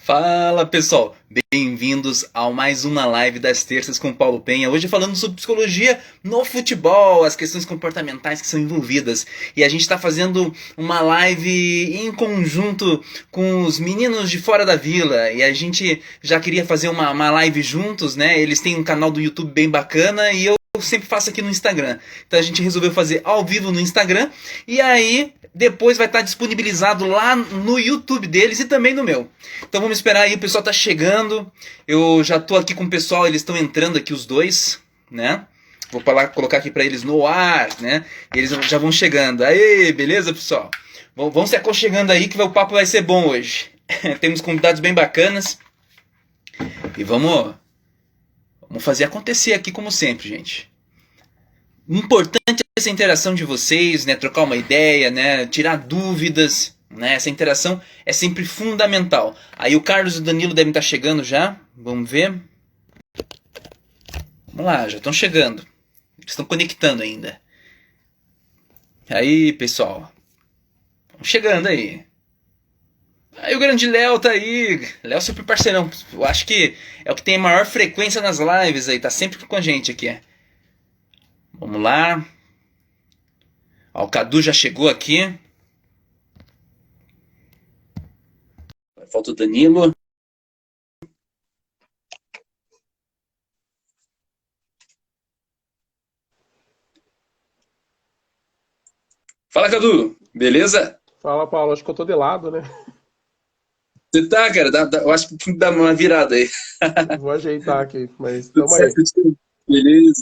Fala pessoal, bem-vindos a mais uma live das terças com Paulo Penha. Hoje falando sobre psicologia no futebol, as questões comportamentais que são envolvidas. E a gente está fazendo uma live em conjunto com os meninos de Fora da Vila. E a gente já queria fazer uma live juntos, né? Eles têm um canal do YouTube bem bacana e eu sempre faço aqui no Instagram. Então a gente resolveu fazer ao vivo no Instagram. E aí depois vai estar disponibilizado lá no YouTube deles e também no meu. Então vamos esperar aí, o pessoal tá chegando. Eu já tô aqui com o pessoal, eles estão entrando aqui os dois, né? Vou colocar aqui para eles no ar, né? Eles já vão chegando. Aê, beleza, pessoal? Vão se aconchegando aí que o papo vai ser bom hoje. Temos convidados bem bacanas. E vamos fazer acontecer aqui como sempre, gente. Importante essa interação de vocês, né? Trocar uma ideia, né? Tirar dúvidas, né? Essa interação é sempre fundamental. Aí o Carlos e o Danilo devem estar chegando já. Vamos ver. Vamos lá, já estão chegando. Estão conectando ainda. Aí, pessoal. Vamos chegando aí. Aí o grande Léo tá aí. Léo super parceirão. Eu acho que é o que tem a maior frequência nas lives aí. Tá sempre com a gente aqui. Vamos lá. Ó, o Cadu já chegou aqui. Falta o Danilo. Fala, Cadu. Beleza? Fala, Paulo. Acho que eu tô de lado, né? Você tá, cara? Eu acho que tem que dar uma virada aí. Vou ajeitar aqui, mas Tudo tamo aí. certo, tio? Beleza.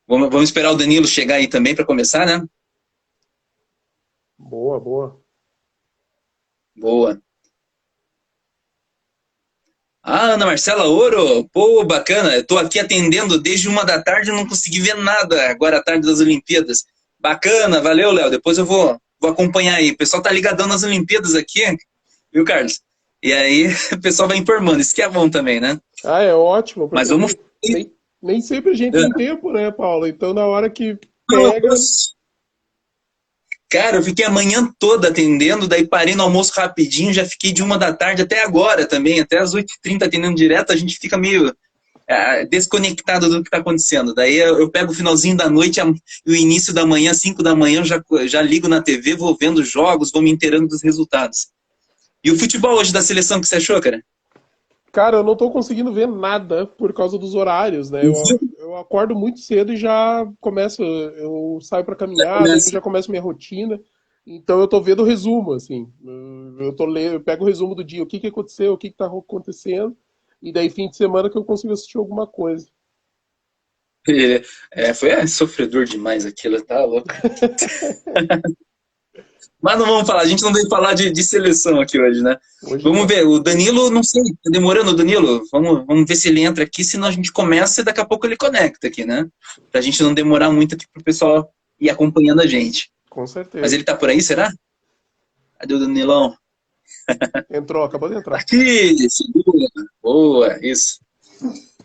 Vamos esperar o Danilo chegar aí também para começar, né? Boa, boa. Boa. Ah, Ana Marcela Ouro. Pô, bacana. Eu tô aqui atendendo desde 1 da tarde e não consegui ver nada agora à tarde das Olimpíadas. Bacana, valeu, Léo. Depois eu vou acompanhar aí. O pessoal tá ligadão nas Olimpíadas aqui, viu, Carlos? E aí o pessoal vai informando. Isso que é bom também, né? Ah, é ótimo, Mas porque vamos. nem sempre a gente tem tempo, né, Paulo? Então, na hora que pega. Nossa. Cara, eu fiquei a manhã toda atendendo, daí parei no almoço rapidinho, já fiquei de 1 da tarde até agora também, até as 8h30 atendendo direto, a gente fica meio desconectado do que está acontecendo. Daí eu pego o finalzinho da noite e o início da manhã, 5 da manhã, eu já ligo na TV, vou vendo jogos, vou me inteirando dos resultados. E o futebol hoje da seleção, o que você achou, cara? Cara, eu não tô conseguindo ver nada por causa dos horários, né? Eu acordo muito cedo e já começo. Eu saio pra Já caminhar, daí eu começa. já começo minha rotina. Então, eu tô vendo o resumo, assim. Eu tô lendo, eu pego o resumo do dia, o que que aconteceu, o que que tá acontecendo. E daí, fim de semana, que eu consigo assistir alguma coisa. Foi sofredor demais aquilo, tá louco. Mas não vamos falar, a gente não veio falar de seleção aqui hoje, né? Hoje Vamos não. ver, o Danilo, não sei, tá demorando o Danilo? Vamos ver se ele entra aqui, senão a gente começa e daqui a pouco ele conecta aqui, né? Pra gente não demorar muito aqui pro pessoal ir acompanhando a gente. Com Mas certeza. ele tá por aí, será? Cadê o Danilão? Entrou, acabou de entrar. Aqui, segura. Boa, isso.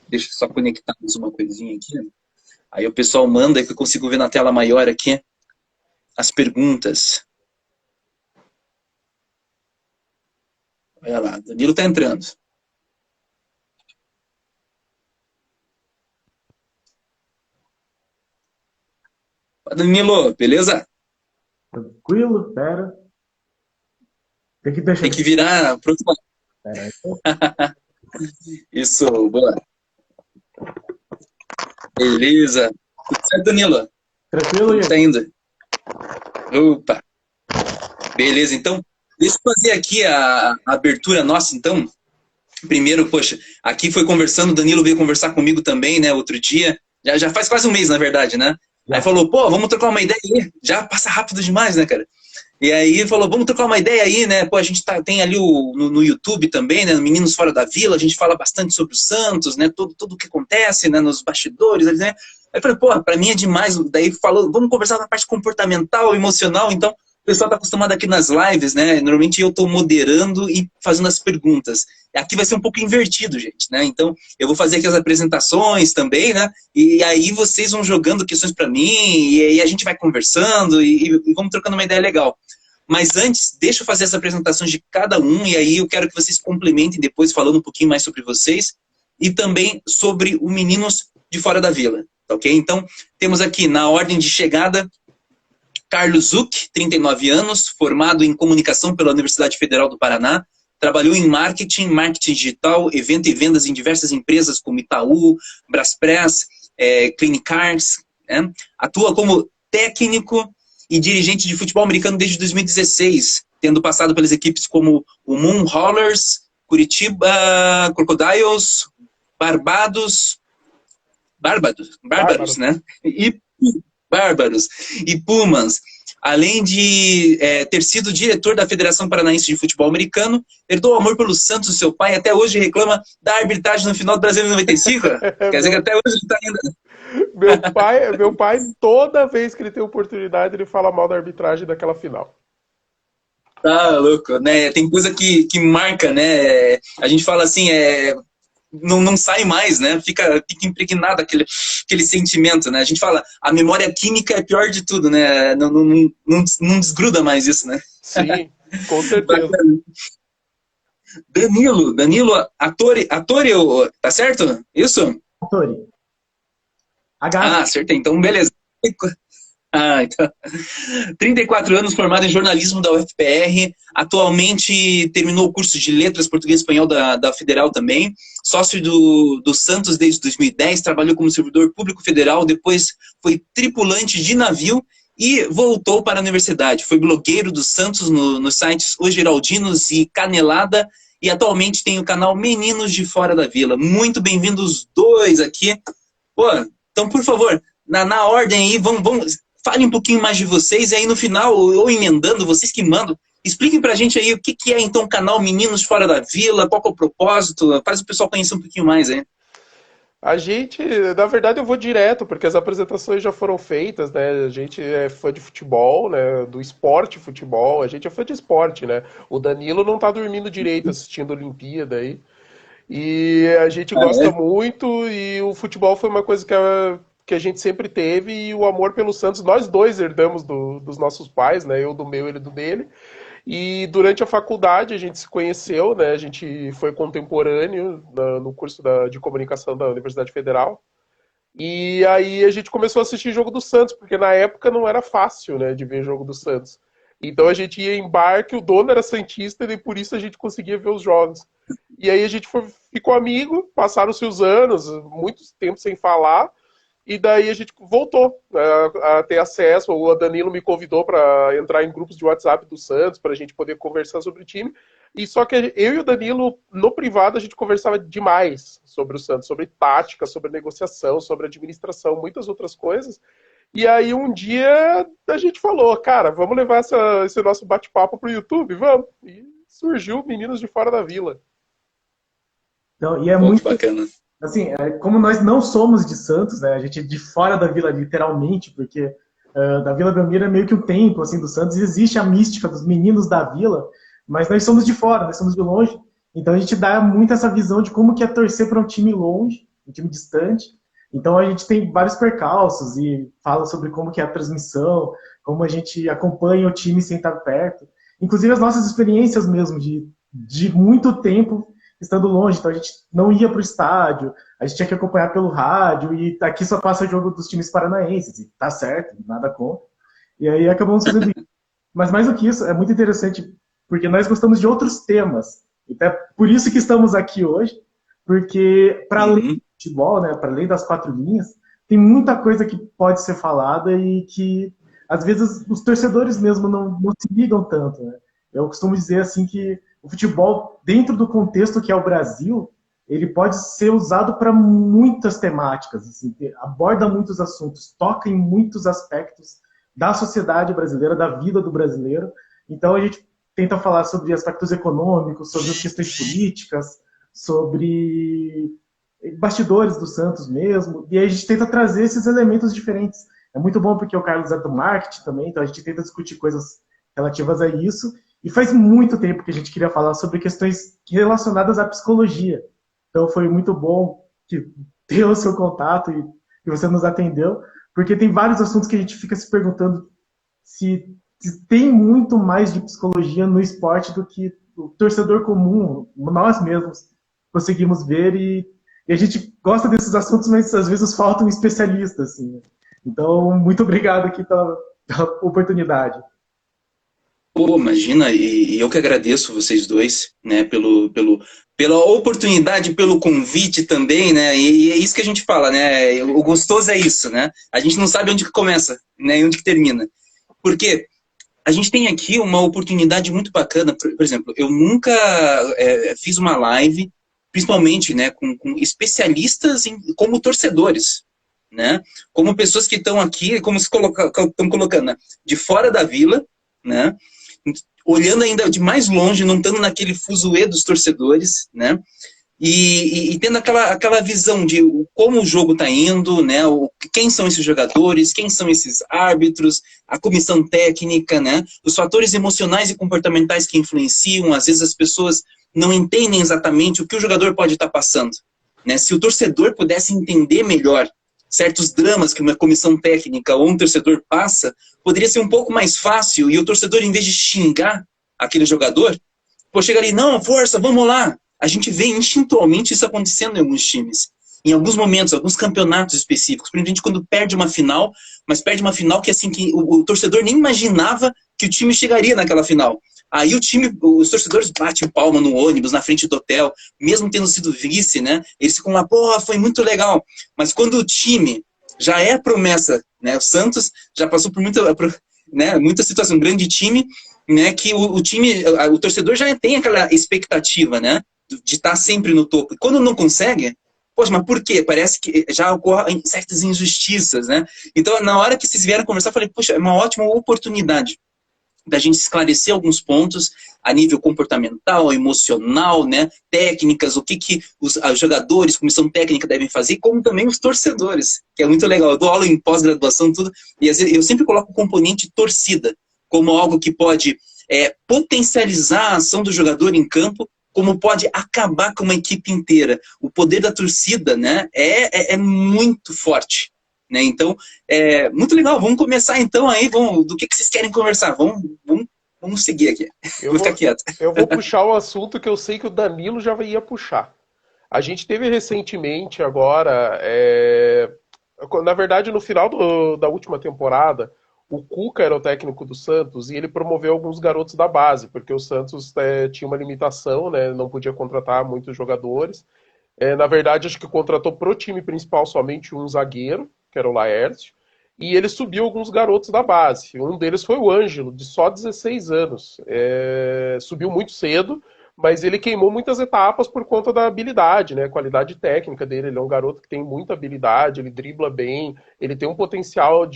Deixa eu só conectar mais uma coisinha aqui. Aí o pessoal manda que eu consigo ver na tela maior aqui as perguntas. Olha lá, Danilo tá entrando. Danilo, beleza? Tranquilo, pera. Tem que deixar. Tem que virar pro outro lado. Pera aí. Isso, boa. Beleza. Tudo certo, Danilo? Tranquilo, Como gente? tá indo? Opa. Beleza, então, deixa eu fazer aqui a abertura nossa, então. Primeiro, poxa, aqui foi conversando, o Danilo veio conversar comigo também, né, outro dia. Já faz quase um mês, na verdade, né? Aí falou, pô, vamos trocar uma ideia aí. Já passa rápido demais, né, cara? E aí falou, vamos trocar uma ideia aí, né? Pô, a gente tem ali no YouTube também, né? Meninos Fora da Vila, a gente fala bastante sobre o Santos, né? Tudo o que acontece, né? Nos bastidores, né? Aí eu falei, pô, pra mim é demais. Daí falou, vamos conversar na parte comportamental, emocional. Então, o pessoal tá acostumado aqui nas lives, né? Normalmente eu tô moderando e fazendo as perguntas. Aqui vai ser um pouco invertido, gente, né? Então, eu vou fazer aqui as apresentações também, né? E aí vocês vão jogando questões para mim, e aí a gente vai conversando e vamos trocando uma ideia legal. Mas antes, deixa eu fazer essa apresentação de cada um, e aí eu quero que vocês complementem depois, falando um pouquinho mais sobre vocês, e também sobre o Meninos de Fora da Vila, tá ok? Então, temos aqui, na ordem de chegada, Carlos Zuc, 39 anos, formado em comunicação pela Universidade Federal do Paraná, trabalhou em marketing digital, evento e vendas em diversas empresas como Itaú, Braspress, Clinic Arts, atua como técnico e dirigente de futebol americano desde 2016, tendo passado pelas equipes como o Moon Rollers, Curitiba Crocodiles, Barbados, né? Bárbaros e Pumas. Além de ter sido diretor da Federação Paranaense de Futebol Americano, herdou o amor pelo Santos do seu pai e até hoje reclama da arbitragem no final do Brasileiro 95. Quer dizer que até hoje ele está ainda... Meu pai, toda vez que ele tem oportunidade, ele fala mal da arbitragem daquela final. Tá louco, né? Tem coisa que marca, né? A gente fala assim, não sai mais, né? Fica impregnado aquele sentimento, né? A gente fala, a memória química é pior de tudo, né? Não desgruda mais isso, né? Sim, com certeza. Danilo, Attore, tá certo? Isso? Attore. Acertei. Então, beleza. Então. 34 anos, formado em jornalismo da UFPR, atualmente terminou o curso de letras português e espanhol da Federal também, sócio do Santos desde 2010, trabalhou como servidor público federal, depois foi tripulante de navio e voltou para a universidade. Foi blogueiro do Santos nos sites Os Geraldinos e Canelada e atualmente tem o canal Meninos de Fora da Vila. Muito bem-vindos os dois aqui. Pô, então, por favor, na ordem aí, vamos fale um pouquinho mais de vocês, e aí no final, ou emendando, vocês que mandam, expliquem pra gente aí o que é então o canal Meninos Fora da Vila, qual que é o propósito, faz o pessoal conhecer um pouquinho mais aí. A gente, na verdade eu vou direto, porque as apresentações já foram feitas, né? A gente é fã de futebol, né? Do esporte futebol, a gente é fã de esporte, né? O Danilo não tá dormindo direito assistindo a Olimpíada aí. E a gente gosta muito, e o futebol foi uma coisa que a gente sempre teve, e o amor pelo Santos, nós dois herdamos dos nossos pais, né? Eu do meu, ele do dele. E durante a faculdade a gente se conheceu, né? A gente foi contemporâneo no curso de comunicação da Universidade Federal. E aí a gente começou a assistir jogo do Santos, porque na época não era fácil, né, de ver jogo do Santos. Então a gente ia em barco, o dono era santista, e por isso a gente conseguia ver os jogos. E aí a gente ficou amigo, passaram-se os anos, muito tempo sem falar, e daí a gente voltou a ter acesso. O Danilo me convidou para entrar em grupos de WhatsApp do Santos, para a gente poder conversar sobre o time. E só que eu e o Danilo, no privado, a gente conversava demais sobre o Santos, sobre tática, sobre negociação, sobre administração, muitas outras coisas. E aí um dia a gente falou, cara, vamos levar esse nosso bate-papo pro YouTube? Vamos. E surgiu Meninos de Fora da Vila. Então, e é muito bacana. Assim, como nós não somos de Santos, né, a gente é de fora da Vila, literalmente, porque da Vila Belmiro é meio que o templo assim, do Santos, e existe a mística dos meninos da Vila, mas nós somos de fora, nós somos de longe, então a gente dá muito essa visão de como que é torcer para um time longe, um time distante. Então a gente tem vários percalços e fala sobre como que é a transmissão, como a gente acompanha o time sem estar perto. Inclusive as nossas experiências mesmo, de muito tempo estando longe, então a gente não ia para o estádio, a gente tinha que acompanhar pelo rádio, e aqui só passa o jogo dos times paranaenses, e tá certo, nada contra. E aí acabamos fazendo isso. Mas mais do que isso, é muito interessante, porque nós gostamos de outros temas. Então é por isso que estamos aqui hoje, porque para além do futebol, né, para além das quatro linhas, tem muita coisa que pode ser falada e que às vezes os torcedores mesmo não se ligam tanto, né? Eu costumo dizer assim que o futebol, dentro do contexto que é o Brasil, ele pode ser usado para muitas temáticas, assim, aborda muitos assuntos, toca em muitos aspectos da sociedade brasileira, da vida do brasileiro. Então a gente tenta falar sobre aspectos econômicos, sobre questões políticas, sobre bastidores do Santos mesmo, e aí a gente tenta trazer esses elementos diferentes. É muito bom porque o Carlos é do marketing também, então a gente tenta discutir coisas relativas a isso. E faz muito tempo que a gente queria falar sobre questões relacionadas à psicologia. Então foi muito bom que ter o seu contato e você nos atendeu, porque tem vários assuntos que a gente fica se perguntando se tem muito mais de psicologia no esporte do que o torcedor comum, nós mesmos conseguimos ver, e a gente gosta desses assuntos, mas às vezes falta um especialista, assim. Então, muito obrigado aqui pela oportunidade. Pô, imagina, e eu que agradeço vocês dois, né, pela oportunidade, pelo convite também, né, e é isso que a gente fala, né, o gostoso é isso, né, a gente não sabe onde que começa, né, e onde que termina, porque a gente tem aqui uma oportunidade muito bacana, por exemplo, eu nunca fiz uma live, principalmente, né, com especialistas como torcedores, né, como pessoas que estão aqui, como se estão colocando, né, de fora da vila, né, olhando ainda de mais longe, não estando naquele fuzuê dos torcedores, né? E tendo aquela visão de como o jogo está indo, né? Quem são esses jogadores, quem são esses árbitros, a comissão técnica, né? Os fatores emocionais e comportamentais que influenciam, às vezes as pessoas não entendem exatamente o que o jogador pode estar passando, né? Se o torcedor pudesse entender melhor certos dramas que uma comissão técnica ou um torcedor passa, poderia ser um pouco mais fácil, e o torcedor, em vez de xingar aquele jogador, pô, chega ali, não, força, vamos lá. A gente vê instintualmente isso acontecendo em alguns times. Em alguns momentos, alguns campeonatos específicos. Principalmente quando perde uma final, mas perde uma final que, assim, que o torcedor nem imaginava que o time chegaria naquela final. Aí os torcedores batem palma no ônibus, na frente do hotel, mesmo tendo sido vice, né? Eles ficam lá, pô, foi muito legal. Mas quando o time já é promessa, né? O Santos já passou por muita situação, um grande time, né? Que o torcedor já tem aquela expectativa, né? De estar sempre no topo. E quando não consegue, poxa, mas por quê? Parece que já ocorrem certas injustiças, né? Então, na hora que vocês vieram conversar, eu falei, poxa, é uma ótima oportunidade da gente esclarecer alguns pontos a nível comportamental, emocional, né, técnicas, o que os jogadores, comissão técnica devem fazer, como também os torcedores, que é muito legal. Eu dou aula em pós-graduação, tudo, e às vezes, eu sempre coloco o componente torcida como algo que pode potencializar a ação do jogador em campo, como pode acabar com uma equipe inteira. O poder da torcida, né, é muito forte. Né? Então, muito legal. Vamos começar então aí. Do que vocês querem conversar? Vamos seguir aqui. Vou ficar quieto. Eu vou puxar um assunto que eu sei que o Danilo já ia puxar. A gente teve recentemente agora, na verdade no final da última temporada, o Cuca era o técnico do Santos e ele promoveu alguns garotos da base, porque o Santos tinha uma limitação, né, não podia contratar muitos jogadores. Na verdade, acho que contratou pro time principal somente um zagueiro, que era o Laércio, e ele subiu alguns garotos da base. Um deles foi o Ângelo, de só 16 anos. Subiu muito cedo, mas ele queimou muitas etapas por conta da habilidade, né? A qualidade técnica dele. Ele é um garoto que tem muita habilidade, ele dribla bem, ele tem um potencial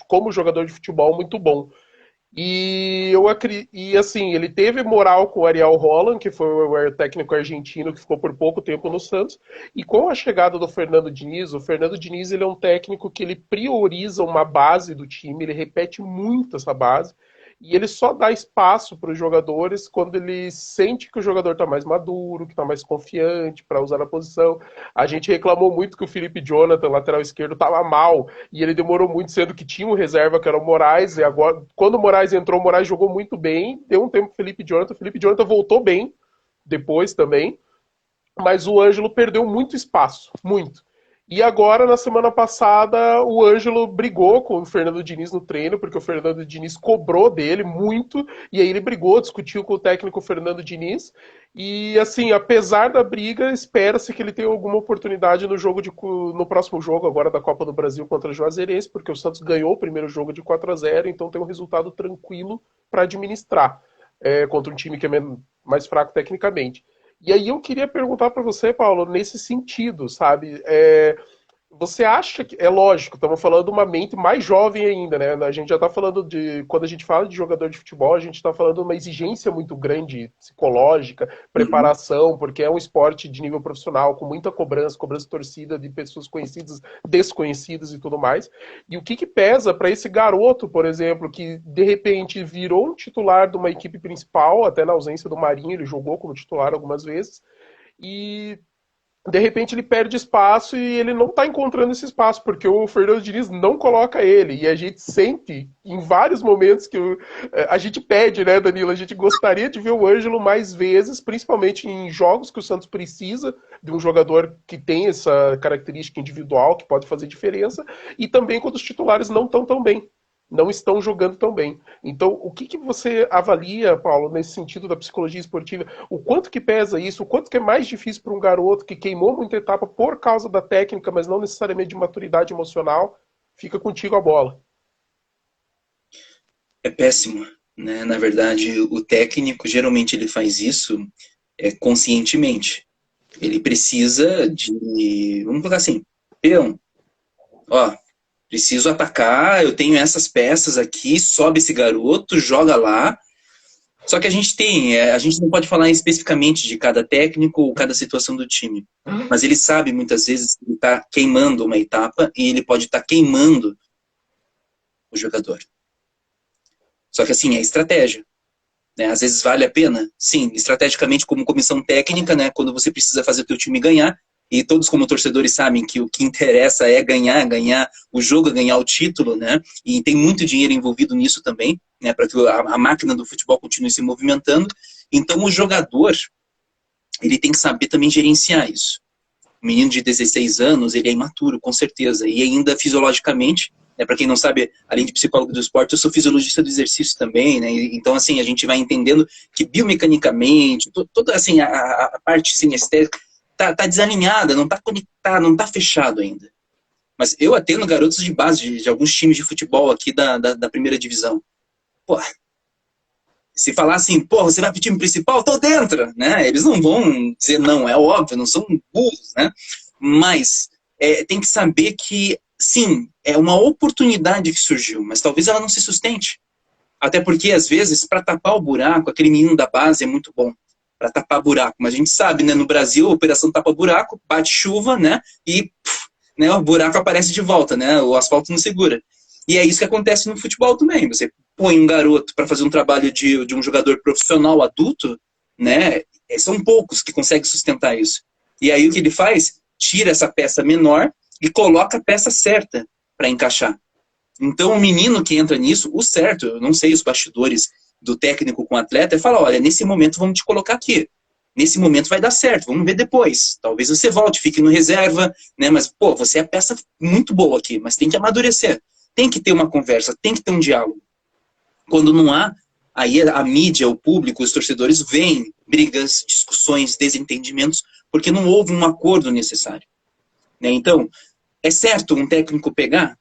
como jogador de futebol muito bom. E assim, ele teve moral com o Ariel Holland, que foi o técnico argentino que ficou por pouco tempo no Santos, e com a chegada do Fernando Diniz, o Fernando Diniz ele é um técnico que ele prioriza uma base do time, ele repete muito essa base, e ele só dá espaço para os jogadores quando ele sente que o jogador está mais maduro, que está mais confiante para usar a posição. A gente reclamou muito que o Felipe Jonathan, lateral esquerdo, estava mal, e ele demorou muito, sendo que tinha um reserva que era o Moraes, e agora, quando o Moraes entrou, o Moraes jogou muito bem, deu um tempo pro o Felipe Jonathan voltou bem, depois também, mas o Ângelo perdeu muito espaço, muito. E agora, na semana passada, o Ângelo brigou com o Fernando Diniz no treino, porque o Fernando Diniz cobrou dele muito, e aí ele brigou, discutiu com o técnico Fernando Diniz, e assim, apesar da briga, espera-se que ele tenha alguma oportunidade no próximo jogo agora da Copa do Brasil contra o Juazeirense, porque o Santos ganhou o primeiro jogo de 4-0, então tem um resultado tranquilo para administrar contra um time que é mais fraco tecnicamente. E aí eu queria perguntar para você, Paulo, nesse sentido, sabe? Você acha que... É lógico, estamos falando de uma mente mais jovem ainda, né? A gente já está falando de... Quando a gente fala de jogador de futebol, a gente está falando de uma exigência muito grande, psicológica, preparação, porque é um esporte de nível profissional, com muita cobrança torcida de pessoas conhecidas, desconhecidas e tudo mais. E o que pesa para esse garoto, por exemplo, que de repente virou um titular de uma equipe principal, até na ausência do Marinho, ele jogou como titular algumas vezes, e de repente ele perde espaço e ele não está encontrando esse espaço, porque o Fernando Diniz não coloca ele. E a gente sente em vários momentos que a gente pede, né, Danilo? A gente gostaria de ver o Ângelo mais vezes, principalmente em jogos que o Santos precisa de um jogador que tem essa característica individual, que pode fazer diferença, e também quando os titulares não estão tão bem. Não estão jogando tão bem. Então, o que você avalia, Paulo, nesse sentido da psicologia esportiva? O quanto que pesa isso? O quanto que é mais difícil para um garoto que queimou muita etapa por causa da técnica, mas não necessariamente de maturidade emocional? Fica contigo a bola. É péssimo, né? Na verdade, o técnico, geralmente, ele faz isso conscientemente. Ele precisa de... Vamos colocar assim, peão, ó... Preciso atacar, eu tenho essas peças aqui, sobe esse garoto, joga lá. Só que a gente não pode falar especificamente de cada técnico ou cada situação do time. Mas ele sabe, muitas vezes, que ele está queimando uma etapa e ele pode estar queimando o jogador. Só que, assim, é estratégia. Né? Às vezes vale a pena, sim, estrategicamente como comissão técnica, né, quando você precisa fazer o teu time ganhar. E todos como torcedores sabem que o que interessa é ganhar o jogo, ganhar o título, né? E tem muito dinheiro envolvido nisso também, né? Para que a máquina do futebol continue se movimentando. Então o jogador, ele tem que saber também gerenciar isso. O menino de 16 anos, ele é imaturo, com certeza. E ainda fisiologicamente, né? Para quem não sabe, além de psicólogo do esporte, eu sou fisiologista do exercício também, né? Então, assim, a gente vai entendendo que biomecanicamente, toda assim, a parte sinestésica, tá desalinhada, não tá conectada, não tá fechado ainda. Mas eu atendo garotos de base de alguns times de futebol aqui da primeira divisão. Pô, se falar assim, pô, você vai pro time principal? Tô dentro, né? Eles não vão dizer não, é óbvio, não são burros, né? Mas tem que saber que, sim, é uma oportunidade que surgiu, mas talvez ela não se sustente. Até porque, às vezes, para tapar o buraco, aquele menino da base é muito bom. Para tapar buraco, mas a gente sabe, né, no Brasil, a operação tapa-buraco, bate chuva, né, e né, o buraco aparece de volta, né, o asfalto não segura. E é isso que acontece no futebol também, você põe um garoto para fazer um trabalho de um jogador profissional adulto, né, são poucos que conseguem sustentar isso. E aí o que ele faz? Tira essa peça menor e coloca a peça certa para encaixar. Então o menino que entra nisso, o certo, eu não sei os bastidores do técnico com o atleta, é falar, olha, nesse momento vamos te colocar aqui. Nesse momento vai dar certo, vamos ver depois. Talvez você volte, fique no reserva, né? Mas, pô, você é peça muito boa aqui, mas tem que amadurecer. Tem que ter uma conversa, tem que ter um diálogo. Quando não há, aí a mídia, o público, os torcedores veem brigas, discussões, desentendimentos, porque não houve um acordo necessário. Né? Então, é certo um técnico pegar?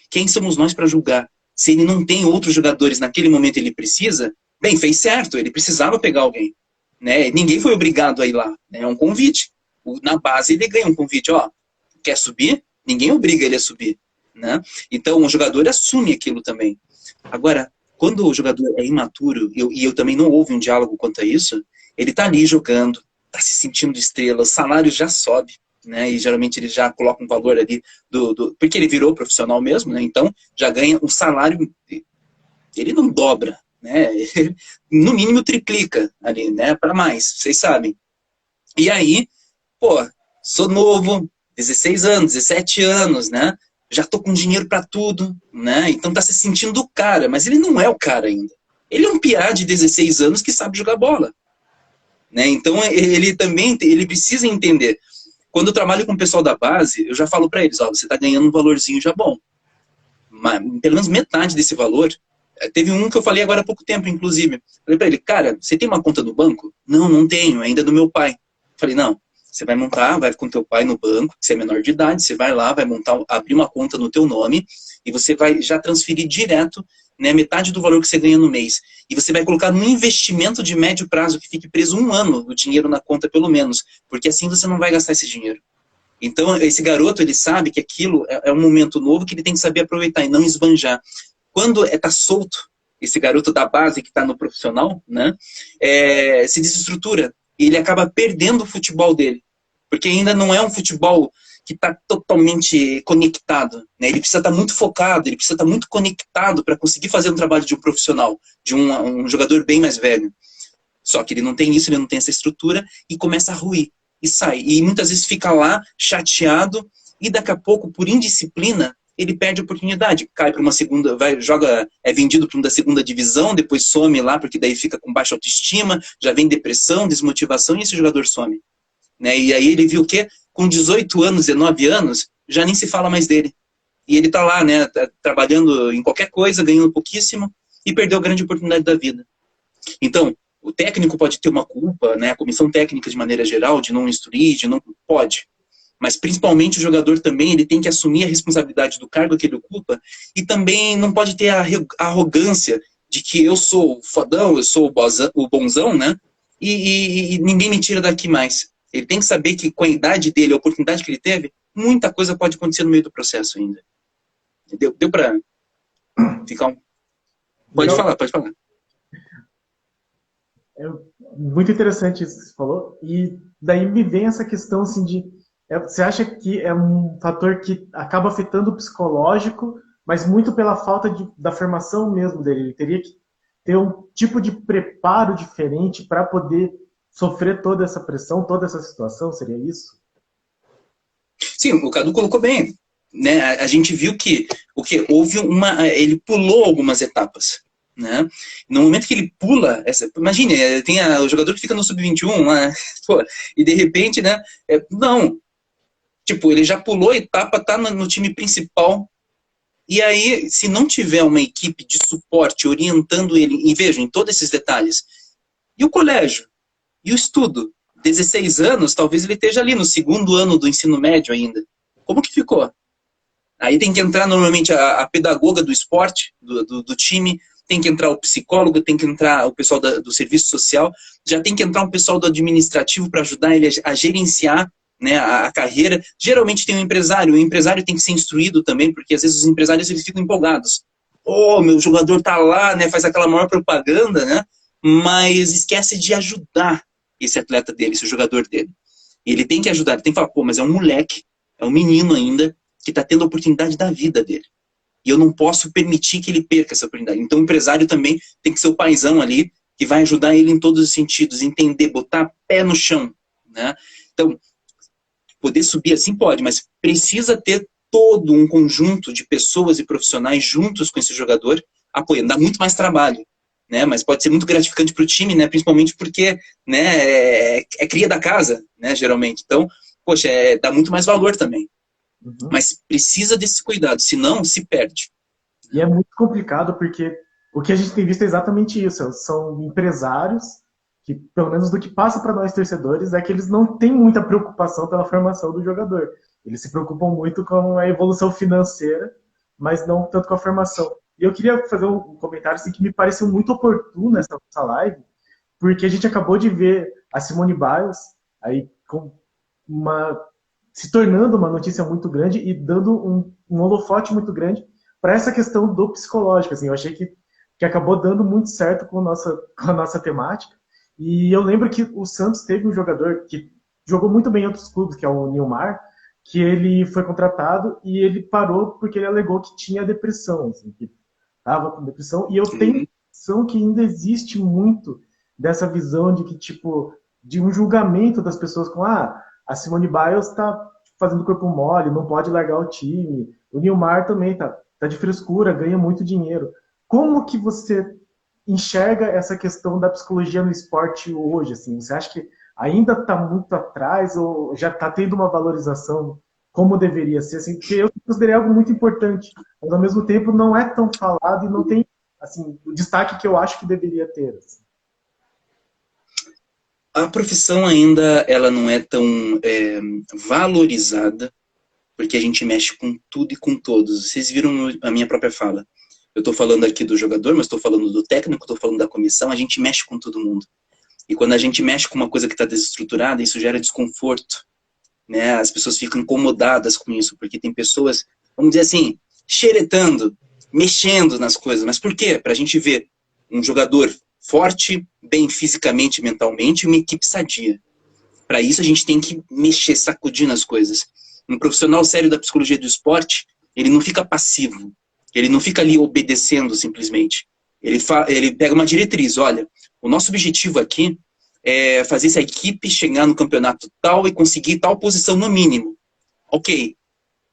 Quem somos nós para julgar? Se ele não tem outros jogadores naquele momento ele precisa, bem, fez certo, ele precisava pegar alguém. Né? Ninguém foi obrigado a ir lá, né? É um convite. Na base ele ganha um convite, ó, quer subir? Ninguém obriga ele a subir. Né? Então o jogador assume aquilo também. Agora, quando o jogador é imaturo, e eu também não houve um diálogo quanto a isso, ele tá ali jogando, tá se sentindo estrela, o salário já sobe. Né, e geralmente ele já coloca um valor ali, porque ele virou profissional mesmo, né, então já ganha um salário, ele não dobra, né, ele, no mínimo triplica ali, né, para mais, vocês sabem. E aí, pô, sou novo, 16 anos, 17 anos, né, já tô com dinheiro para tudo, né, então tá se sentindo o cara, mas ele não é o cara ainda. Ele é um piá de 16 anos que sabe jogar bola. Né, então ele também ele precisa entender. Quando eu trabalho com o pessoal da base, eu já falo para eles, ó, você está ganhando um valorzinho já bom. Mas, pelo menos metade desse valor. Teve um que eu falei agora há pouco tempo, inclusive. Falei para ele, cara, você tem uma conta no banco? Não, não tenho, ainda é do meu pai. Falei, não, você vai montar, vai com teu pai no banco, você é menor de idade, você vai lá, vai montar, abrir uma conta no teu nome, e você vai já transferir direto, né, metade do valor que você ganha no mês. E você vai colocar num investimento de médio prazo, que fique preso 1 ano o dinheiro na conta, pelo menos. Porque assim você não vai gastar esse dinheiro. Então, esse garoto, ele sabe que aquilo é um momento novo que ele tem que saber aproveitar e não esbanjar. Quando tá solto, esse garoto da base que está no profissional, né, se desestrutura. E ele acaba perdendo o futebol dele. Porque ainda não é um futebol que está totalmente conectado. Né? Ele precisa estar muito focado, ele precisa estar muito conectado para conseguir fazer um trabalho de um profissional, de um jogador bem mais velho. Só que ele não tem isso, ele não tem essa estrutura e começa a ruir. e sai. E muitas vezes fica lá chateado e daqui a pouco, por indisciplina, ele perde a oportunidade. Cai para uma segunda, é vendido para uma da segunda divisão, depois some lá, porque daí fica com baixa autoestima, já vem depressão, desmotivação e esse jogador some. Né? E aí ele viu o quê? Com 18 anos, 19 anos, já nem se fala mais dele. E ele está lá, né, trabalhando em qualquer coisa, ganhando pouquíssimo, e perdeu a grande oportunidade da vida. Então, o técnico pode ter uma culpa, né, a comissão técnica de maneira geral, de não instruir, de não... Pode. Mas principalmente o jogador também, ele tem que assumir a responsabilidade do cargo que ele ocupa, e também não pode ter a arrogância de que eu sou o fodão, eu sou o bonzão, né, e ninguém me tira daqui mais. Ele tem que saber que com a idade dele, a oportunidade que ele teve, muita coisa pode acontecer no meio do processo ainda. Deu para ficar um... Pode falar. É muito interessante isso que você falou. E daí me vem essa questão assim de... Você acha que é um fator que acaba afetando o psicológico, mas muito pela falta da formação mesmo dele? Ele teria que ter um tipo de preparo diferente para poder sofrer toda essa pressão, toda essa situação? Seria isso? Sim, o Cadu colocou bem. Né? A gente viu que houve ele pulou algumas etapas. Né? No momento que ele pula, imagine, tem o jogador que fica no sub-21 lá, e de repente, né? Não. Tipo, ele já pulou a etapa, tá no time principal. E aí, se não tiver uma equipe de suporte orientando ele, e vejam, em todos esses detalhes, e o colégio? E o estudo? 16 anos, talvez ele esteja ali no segundo ano do ensino médio ainda. Como que ficou? Aí tem que entrar normalmente a pedagoga do esporte, do time, tem que entrar o psicólogo, tem que entrar o pessoal do serviço social, já tem que entrar um pessoal do administrativo para ajudar ele a gerenciar, né, a carreira. Geralmente tem um empresário, o empresário tem que ser instruído também, porque às vezes os empresários eles ficam empolgados. Meu jogador tá lá, né, faz aquela maior propaganda, né, mas esquece de ajudar esse atleta dele, esse jogador dele. E ele tem que ajudar, ele tem que falar, mas é um moleque, é um menino ainda, que está tendo a oportunidade da vida dele. E eu não posso permitir que ele perca essa oportunidade. Então o empresário também tem que ser o paizão ali, que vai ajudar ele em todos os sentidos, entender, botar pé no chão. Né? Então, poder subir assim pode, mas precisa ter todo um conjunto de pessoas e profissionais juntos com esse jogador, apoiando. Dá muito mais trabalho. Né, mas pode ser muito gratificante para o time, né, principalmente porque, né, é cria da casa, né, geralmente. Então, poxa, dá muito mais valor também. Uhum. Mas precisa desse cuidado, senão se perde. E é muito complicado porque o que a gente tem visto é exatamente isso. São empresários que, pelo menos do que passa para nós torcedores, é que eles não têm muita preocupação pela formação do jogador. Eles se preocupam muito com a evolução financeira, mas não tanto com a formação. E eu queria fazer um comentário assim, que me pareceu muito oportuno nessa live, porque a gente acabou de ver a Simone Biles aí se tornando uma notícia muito grande e dando um holofote muito grande para essa questão do psicológico. Assim, eu achei que acabou dando muito certo com a nossa temática. E eu lembro que o Santos teve um jogador que jogou muito bem em outros clubes, que é o Nilmar, que ele foi contratado e ele parou porque ele alegou que tinha depressão, assim, que estava com depressão. E eu tenho a impressão que ainda existe muito dessa visão de que, tipo, de um julgamento das pessoas com a Simone Biles está fazendo corpo mole, não pode largar o time. O Nilmar também tá de frescura, ganha muito dinheiro. Como que você enxerga essa questão da psicologia no esporte hoje? Assim? Você acha que ainda está muito atrás ou já está tendo uma valorização como deveria ser? Assim, porque eu considerei algo muito importante, mas ao mesmo tempo não é tão falado e não tem assim, o destaque que eu acho que deveria ter. Assim. A profissão ainda ela não é tão valorizada, porque a gente mexe com tudo e com todos. Vocês viram a minha própria fala. Eu estou falando aqui do jogador, mas estou falando do técnico, estou falando da comissão, a gente mexe com todo mundo. E quando a gente mexe com uma coisa que está desestruturada, isso gera desconforto. Né? As pessoas ficam incomodadas com isso, porque tem pessoas, vamos dizer assim, xeretando, mexendo nas coisas. Mas por quê? Para a gente ver um jogador forte, bem fisicamente, mentalmente, e uma equipe sadia. Para isso a gente tem que mexer, sacudir nas coisas. Um profissional sério da psicologia do esporte, ele não fica passivo, ele não fica ali obedecendo simplesmente. Ele pega uma diretriz, olha, o nosso objetivo aqui fazer essa equipe chegar no campeonato tal e conseguir tal posição no mínimo. Ok.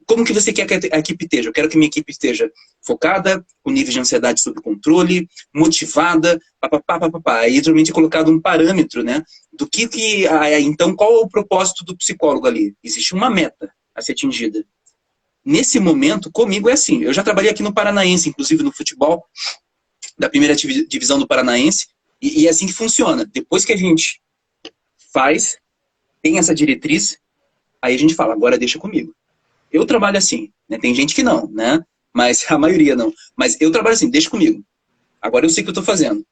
Como que você quer que a equipe esteja? Eu quero que minha equipe esteja focada, com nível de ansiedade sob controle, motivada, papapá. Aí geralmente é colocado um parâmetro, né? Do então, qual é o propósito do psicólogo ali? Existe uma meta a ser atingida. Nesse momento, comigo é assim. Eu já trabalhei aqui no Paranaense, inclusive no futebol, da primeira divisão do Paranaense, e é assim que funciona. Depois que a gente tem essa diretriz, aí a gente fala, agora deixa comigo. Eu trabalho assim, né? Tem gente que não, né? Mas a maioria não. Mas eu trabalho assim, deixa comigo. Agora eu sei o que eu tô fazendo.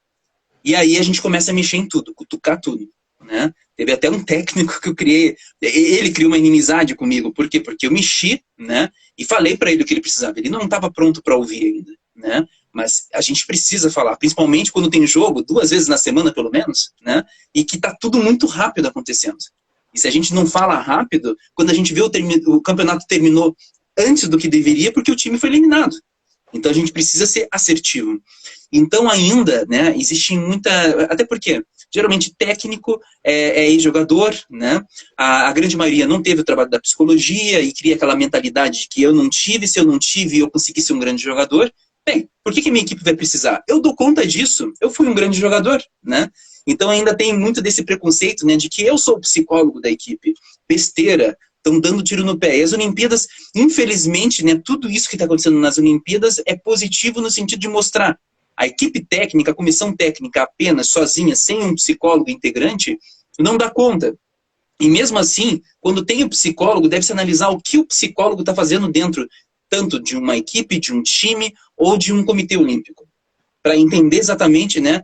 E aí a gente começa a mexer em tudo, cutucar tudo, né? Teve até um técnico que eu criei, ele criou uma inimizade comigo. Por quê? Porque eu mexi, né? E falei para ele o que ele precisava. Ele não estava pronto para ouvir ainda, né? Mas a gente precisa falar, principalmente quando tem jogo, 2 vezes na semana pelo menos, né? E que tá tudo muito rápido acontecendo. E se a gente não fala rápido, quando a gente vê o campeonato terminou antes do que deveria, porque o time foi eliminado. Então a gente precisa ser assertivo. Então ainda, né, existe muita... Até porque, geralmente, técnico é ex-jogador, né? A grande maioria não teve o trabalho da psicologia e cria aquela mentalidade de que eu não tive, se eu não tive, eu consegui ser um grande jogador. Bem, por que minha equipe vai precisar? Eu dou conta disso, eu fui um grande jogador, né? Então ainda tem muito desse preconceito, né, de que eu sou o psicólogo da equipe. Besteira, estão dando tiro no pé. E as Olimpíadas, infelizmente, né, tudo isso que está acontecendo nas Olimpíadas é positivo no sentido de mostrar a equipe técnica, a comissão técnica apenas, sozinha, sem um psicólogo integrante, não dá conta. E mesmo assim, quando tem o psicólogo, deve-se analisar o que o psicólogo está fazendo dentro, tanto de uma equipe, de um time ou de um comitê olímpico. Para entender exatamente, né,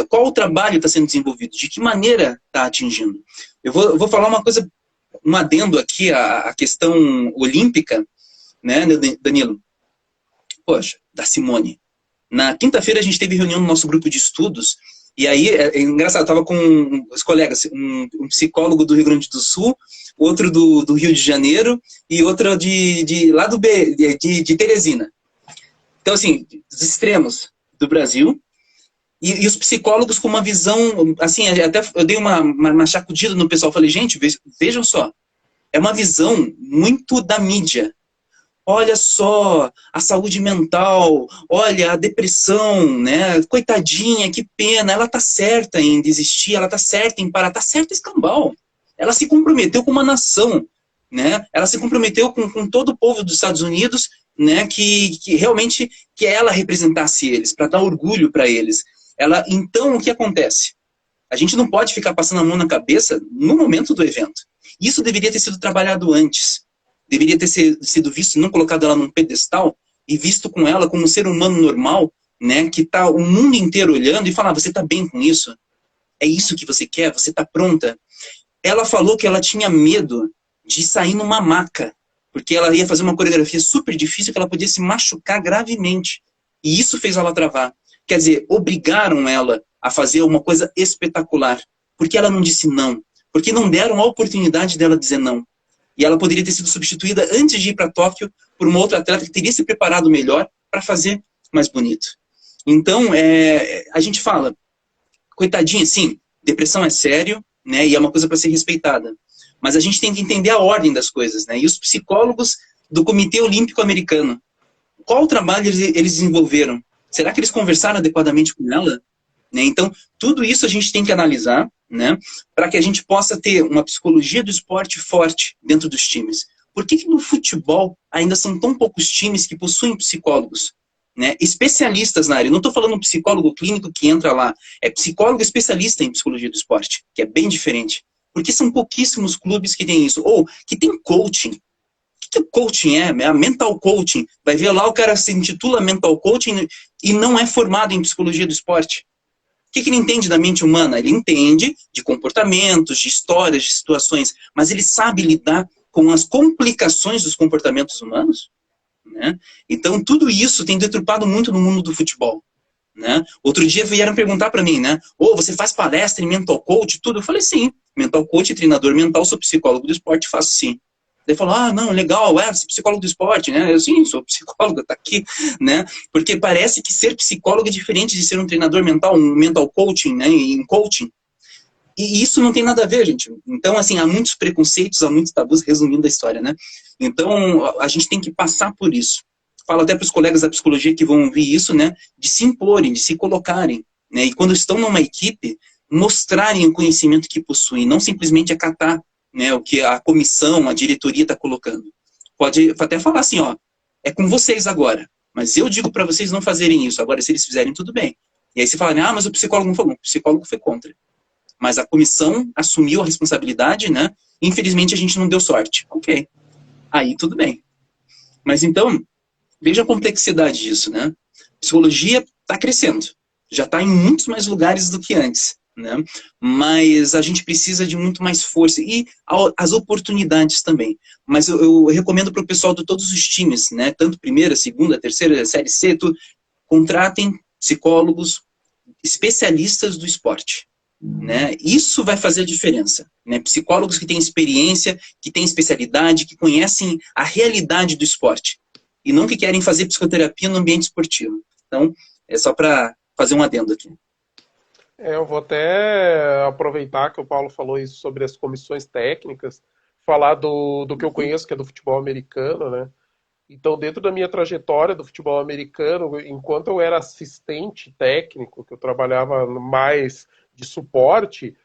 qual o trabalho está sendo desenvolvido, de que maneira está atingindo. Eu vou falar uma coisa, um adendo aqui à questão olímpica, né, Danilo? Poxa, da Simone. Na quinta-feira a gente teve reunião no nosso grupo de estudos, e aí, é engraçado, eu estava com os colegas, um psicólogo do Rio Grande do Sul, outro do Rio de Janeiro, e outro lá do de Teresina. Então, assim, os extremos do Brasil, e os psicólogos com uma visão, assim, até eu dei uma sacudida no pessoal, falei, gente, vejam só, é uma visão muito da mídia. Olha só, a saúde mental, olha, a depressão, né? Coitadinha, que pena, ela tá certa em desistir, ela tá certa em parar, tá certa escambau. Ela se comprometeu com uma nação, né? Ela se comprometeu com todo o povo dos Estados Unidos, né? Que realmente que ela representasse eles, para dar orgulho para eles. Então, o que acontece? A gente não pode ficar passando a mão na cabeça no momento do evento. Isso deveria ter sido trabalhado antes. Deveria ter sido visto, não colocado ela num pedestal e visto com ela como um ser humano normal, né, que tá o mundo inteiro olhando e falar, você tá bem com isso? É isso que você quer? Você tá pronta? Ela falou que ela tinha medo de sair numa maca, porque ela ia fazer uma coreografia super difícil que ela podia se machucar gravemente. E isso fez ela travar. Quer dizer, obrigaram ela a fazer uma coisa espetacular, porque ela não disse não, porque não deram a oportunidade dela dizer não. E ela poderia ter sido substituída antes de ir para Tóquio por uma outra atleta que teria se preparado melhor para fazer mais bonito. Então, a gente fala, coitadinha, sim, depressão é sério, né, e é uma coisa para ser respeitada. Mas a gente tem que entender a ordem das coisas, né? E os psicólogos do Comitê Olímpico Americano, qual trabalho eles desenvolveram? Será que eles conversaram adequadamente com ela? Né? Então, tudo isso a gente tem que analisar, né, para que a gente possa ter uma psicologia do esporte forte dentro dos times. Por que no futebol ainda são tão poucos times que possuem psicólogos, né, especialistas na área? Eu não estou falando um psicólogo clínico que entra lá, é psicólogo especialista em psicologia do esporte, que é bem diferente. Porque são pouquíssimos clubes que têm isso. Ou que tem coaching. O que o coaching é? É a mental coaching. Vai ver lá, o cara se intitula mental coaching e não é formado em psicologia do esporte. O que ele entende da mente humana? Ele entende de comportamentos, de histórias, de situações, mas ele sabe lidar com as complicações dos comportamentos humanos? Né? Então, tudo isso tem deturpado muito no mundo do futebol. Né? Outro dia vieram perguntar para mim, né? Você faz palestra em mental coach, tudo? Eu falei, sim, mental coach, treinador mental, sou psicólogo do esporte, faço sim. Ele falou, não, legal, você é psicólogo do esporte, né? Eu, sim, sou psicólogo, tá aqui, né? Porque parece que ser psicólogo é diferente de ser um treinador mental, um mental coaching, né? Em coaching. E isso não tem nada a ver, gente. Então, assim, há muitos preconceitos, há muitos tabus, resumindo a história, né? Então, a gente tem que passar por isso. Falo até para os colegas da psicologia que vão ouvir isso, né? De se imporem, de se colocarem, né? E quando estão numa equipe, mostrarem o conhecimento que possuem, não simplesmente acatar, né, o que a comissão, a diretoria está colocando. Pode até falar assim, ó, é com vocês agora, mas eu digo para vocês não fazerem isso. Agora, se eles fizerem, tudo bem. E aí você fala, mas o psicólogo não falou. O psicólogo foi contra. Mas a comissão assumiu a responsabilidade, né? Infelizmente, a gente não deu sorte. Ok. Aí, tudo bem. Mas então, veja a complexidade disso, né? Psicologia está crescendo. Já está em muitos mais lugares do que antes, né? Mas a gente precisa de muito mais força e as oportunidades também. Mas eu recomendo para o pessoal de todos os times, né? Tanto primeira, segunda, terceira, série C, contratem psicólogos especialistas do esporte. Né? Isso vai fazer a diferença, né? Psicólogos que têm experiência, que têm especialidade, que conhecem a realidade do esporte e não que querem fazer psicoterapia no ambiente esportivo. Então, é só para fazer um adendo aqui. Eu vou até aproveitar que o Paulo falou isso sobre as comissões técnicas, falar do que eu conheço, que é do futebol americano, né? Então, dentro da minha trajetória do futebol americano, enquanto eu era assistente técnico, que eu trabalhava mais de suporte,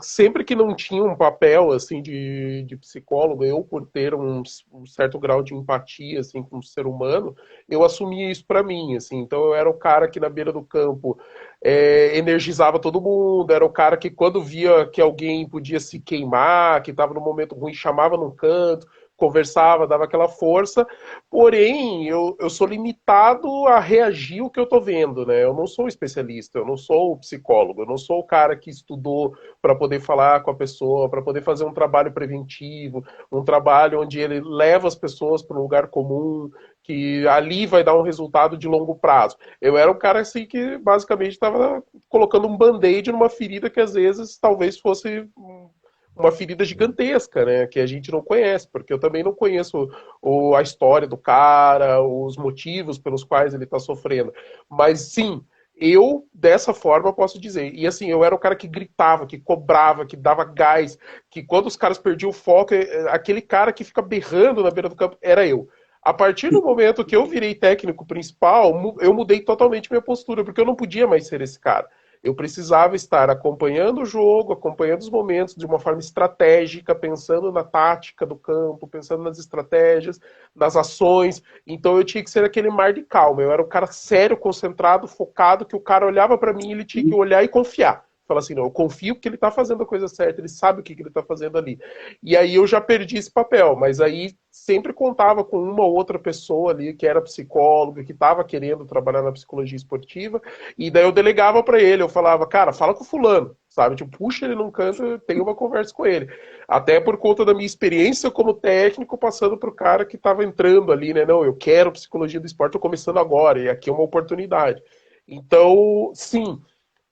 sempre que não tinha um papel assim de psicólogo, eu por ter um certo grau de empatia assim com o ser humano, eu assumia isso para mim, assim. Então eu era o cara que na beira do campo energizava todo mundo, era o cara que quando via que alguém podia se queimar, que estava num momento ruim, chamava num canto, conversava, dava aquela força, porém, eu sou limitado a reagir ao que eu estou vendo, né? Eu não sou um especialista, eu não sou o psicólogo, eu não sou o cara que estudou para poder falar com a pessoa, para poder fazer um trabalho preventivo, um trabalho onde ele leva as pessoas para um lugar comum, que ali vai dar um resultado de longo prazo. Eu era um cara assim que basicamente estava colocando um band-aid numa ferida que às vezes talvez fosse uma ferida gigantesca, né, que a gente não conhece, porque eu também não conheço a história do cara, os motivos pelos quais ele está sofrendo. Mas sim, eu, dessa forma, posso dizer. E assim, eu era o cara que gritava, que cobrava, que dava gás, que quando os caras perdiam o foco, aquele cara que fica berrando na beira do campo, era eu. A partir do momento que eu virei técnico principal, eu mudei totalmente minha postura, porque eu não podia mais ser esse cara. Eu precisava estar acompanhando o jogo, acompanhando os momentos de uma forma estratégica, pensando na tática do campo, pensando nas estratégias, nas ações. Então eu tinha que ser aquele mar de calma. Eu era um cara sério, concentrado, focado, que o cara olhava para mim e ele tinha que olhar e confiar. Fala assim, não, eu confio que ele está fazendo a coisa certa, ele sabe o que ele está fazendo ali. E aí eu já perdi esse papel, mas aí sempre contava com uma ou outra pessoa ali que era psicóloga, que estava querendo trabalhar na psicologia esportiva, e daí eu delegava para ele, eu falava, cara, fala com o fulano, sabe? Tipo, puxa ele num canto, tenha uma conversa com ele. Até por conta da minha experiência como técnico, passando para o cara que estava entrando ali, né? Não, eu quero psicologia do esporte, estou começando agora, e aqui é uma oportunidade. Então, sim.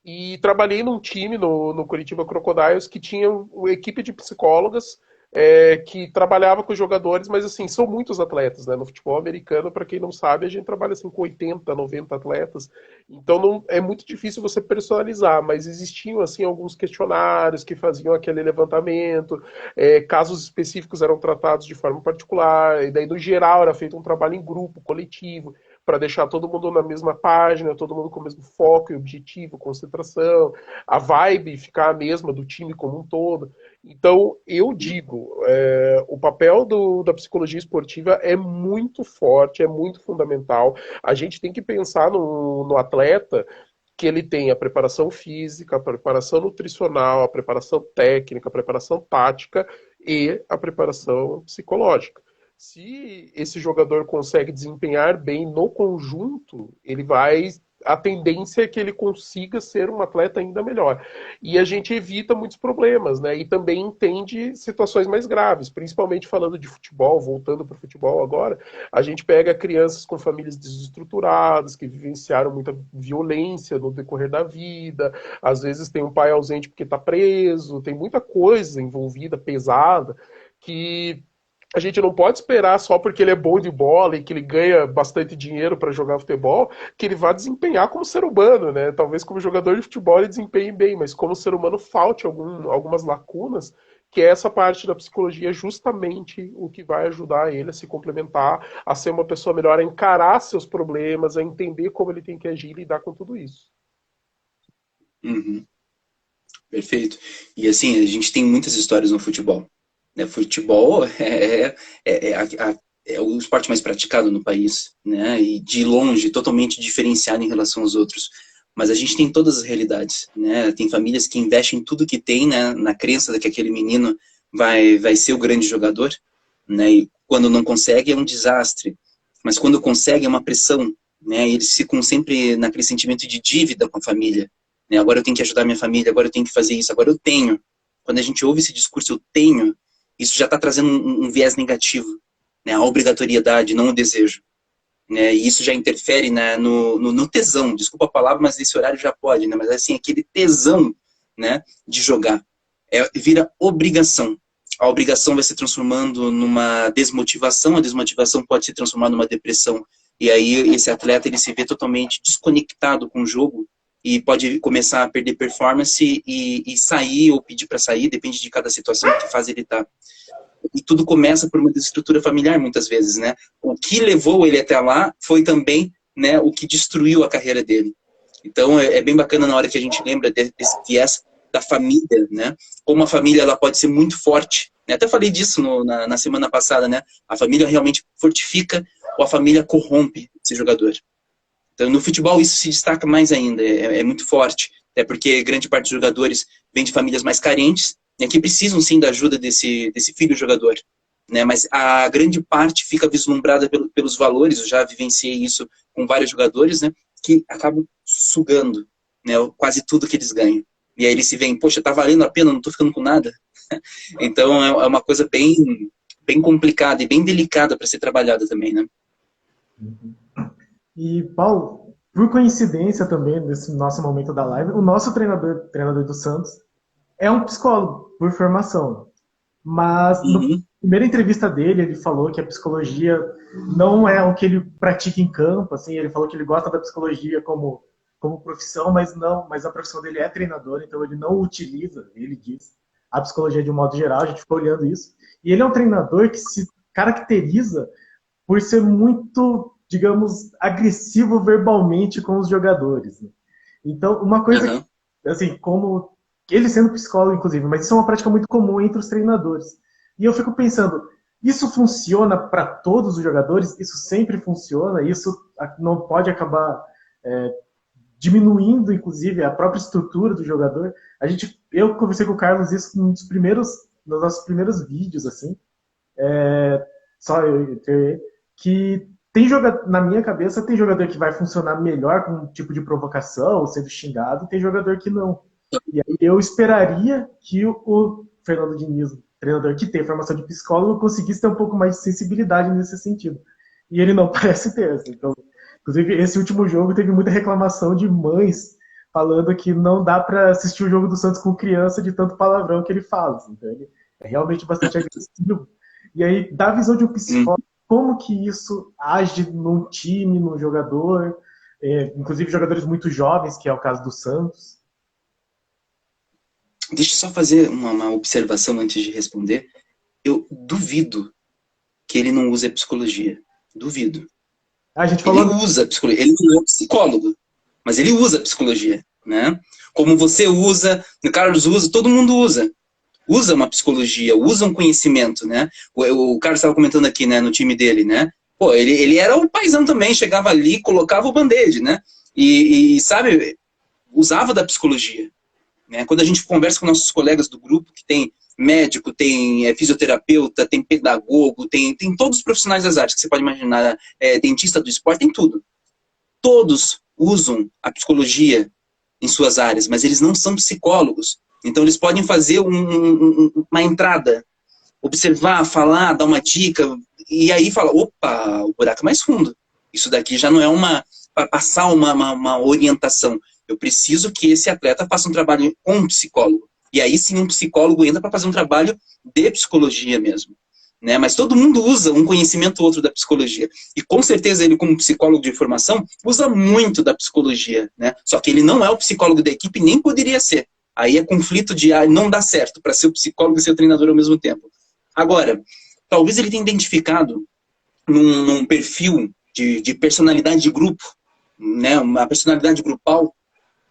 E trabalhei num time no Curitiba Crocodiles que tinha uma equipe de psicólogas que trabalhava com os jogadores, mas assim, são muitos atletas, né? No futebol americano, para quem não sabe, a gente trabalha assim com 80, 90 atletas, então não, é muito difícil você personalizar, mas existiam assim alguns questionários que faziam aquele levantamento, casos específicos eram tratados de forma particular, e daí no geral era feito um trabalho em grupo, coletivo, para deixar todo mundo na mesma página, todo mundo com o mesmo foco e objetivo, concentração, a vibe ficar a mesma do time como um todo. Então, eu digo, o papel da psicologia esportiva é muito forte, é muito fundamental. A gente tem que pensar no atleta que ele tem a preparação física, a preparação nutricional, a preparação técnica, a preparação tática e a preparação psicológica. Se esse jogador consegue desempenhar bem no conjunto, a tendência é que ele consiga ser um atleta ainda melhor. E a gente evita muitos problemas, né? E também entende situações mais graves, principalmente falando de futebol, voltando para o futebol agora, a gente pega crianças com famílias desestruturadas, que vivenciaram muita violência no decorrer da vida, às vezes tem um pai ausente porque está preso, tem muita coisa envolvida, pesada, que a gente não pode esperar só porque ele é bom de bola e que ele ganha bastante dinheiro para jogar futebol, que ele vá desempenhar como ser humano, né? Talvez como jogador de futebol ele desempenhe bem, mas como ser humano falte algumas lacunas, que é essa parte da psicologia justamente o que vai ajudar ele a se complementar, a ser uma pessoa melhor, a encarar seus problemas, a entender como ele tem que agir e lidar com tudo isso. Uhum. Perfeito. E assim, a gente tem muitas histórias no futebol. Né? Futebol é o esporte mais praticado no país, né? E de longe, totalmente diferenciado em relação aos outros. Mas a gente tem todas as realidades, né? Tem famílias que investem tudo que tem, né? Na crença de que aquele menino vai ser o grande jogador, né? E quando não consegue é um desastre. Mas quando consegue é uma pressão, né? E eles ficam sempre naquele sentimento de dívida com a família. Né? Agora eu tenho que ajudar minha família, agora eu tenho que fazer isso, agora eu tenho. Quando a gente ouve esse discurso, eu tenho, isso já está trazendo um viés negativo, né? A obrigatoriedade, não o desejo. Né? E isso já interfere, né, no tesão, desculpa a palavra, mas nesse horário já pode, né? Mas assim, aquele tesão, né, de jogar. Vira obrigação. A obrigação vai se transformando numa desmotivação, a desmotivação pode se transformar numa depressão. E aí esse atleta ele se vê totalmente desconectado com o jogo, e pode começar a perder performance e sair ou pedir para sair, depende de cada situação que fase ele está. E tudo começa por uma desestrutura familiar, muitas vezes, né? O que levou ele até lá foi também, né, o que destruiu a carreira dele. Então, é bem bacana na hora que a gente lembra desse viés da família, né? Como a família ela pode ser muito forte. Eu até falei disso na semana passada, né? A família realmente fortifica ou a família corrompe esse jogador. Então, no futebol isso se destaca mais ainda, é muito forte, até porque grande parte dos jogadores vem de famílias mais carentes, né, que precisam sim da ajuda desse filho jogador, né, mas a grande parte fica vislumbrada pelos valores, eu já vivenciei isso com vários jogadores, né, que acabam sugando, né, quase tudo que eles ganham. E aí eles se veem, poxa, tá valendo a pena, não tô ficando com nada. Então é uma coisa bem complicada e bem delicada para ser trabalhada também, né. E, Paulo, por coincidência também, nesse nosso momento da live, o nosso treinador do Santos, é um psicólogo, por formação. Mas, na primeira entrevista dele, ele falou que a psicologia não é o que ele pratica em campo, assim, ele falou que ele gosta da psicologia como profissão, mas a profissão dele é treinador, então ele não utiliza, ele diz, a psicologia de um modo geral, a gente ficou olhando isso. E ele é um treinador que se caracteriza por ser muito, digamos, agressivo verbalmente com os jogadores. Né? Então, uma coisa, assim, como ele sendo psicólogo, inclusive, mas isso é uma prática muito comum entre os treinadores. E eu fico pensando, isso funciona para todos os jogadores? Isso sempre funciona? Isso não pode acabar diminuindo, inclusive, a própria estrutura do jogador? Eu conversei com o Carlos isso nos nossos primeiros vídeos, assim, só eu que na minha cabeça, tem jogador que vai funcionar melhor com um tipo de provocação, sendo xingado, e tem jogador que não. E aí eu esperaria que o Fernando Diniz, treinador que tem formação de psicólogo, conseguisse ter um pouco mais de sensibilidade nesse sentido. E ele não parece ter. Assim. Então, inclusive, esse último jogo teve muita reclamação de mães falando que não dá para assistir o jogo do Santos com criança de tanto palavrão que ele fala. Assim. Então, ele é realmente bastante agressivo. E aí, da visão de um psicólogo, como que isso age num time, num jogador, inclusive jogadores muito jovens, que é o caso do Santos? Deixa eu só fazer uma observação antes de responder. Eu duvido que ele não use a psicologia. Duvido. A gente falou... Ele usa a psicologia. Ele não é psicólogo, mas ele usa a psicologia, né? Como você usa, o Carlos usa, todo mundo usa. Usa uma psicologia, usa um conhecimento, né? O Carlos estava comentando aqui, né, no time dele, né? Pô, ele era o paizão também, chegava ali, colocava o band-aid, né? E sabe, usava da psicologia. Né? Quando a gente conversa com nossos colegas do grupo, que tem médico, tem fisioterapeuta, tem pedagogo, tem todos os profissionais das artes que você pode imaginar, dentista do esporte, tem tudo. Todos usam a psicologia em suas áreas, mas eles não são psicólogos. Então eles podem fazer uma entrada, observar, falar, dar uma dica, e aí fala, opa, o buraco é mais fundo. Isso daqui já não é para passar uma orientação. Eu preciso que esse atleta faça um trabalho com um psicólogo. E aí sim um psicólogo entra para fazer um trabalho de psicologia mesmo. né? Mas todo mundo usa um conhecimento ou outro da psicologia. E com certeza ele, como psicólogo de formação, usa muito da psicologia, né? Só que ele não é o psicólogo da equipe, nem poderia ser. Aí é conflito de não dá certo para ser o psicólogo e ser o treinador ao mesmo tempo. Agora, talvez ele tenha identificado num perfil de personalidade de grupo, né? Uma personalidade grupal,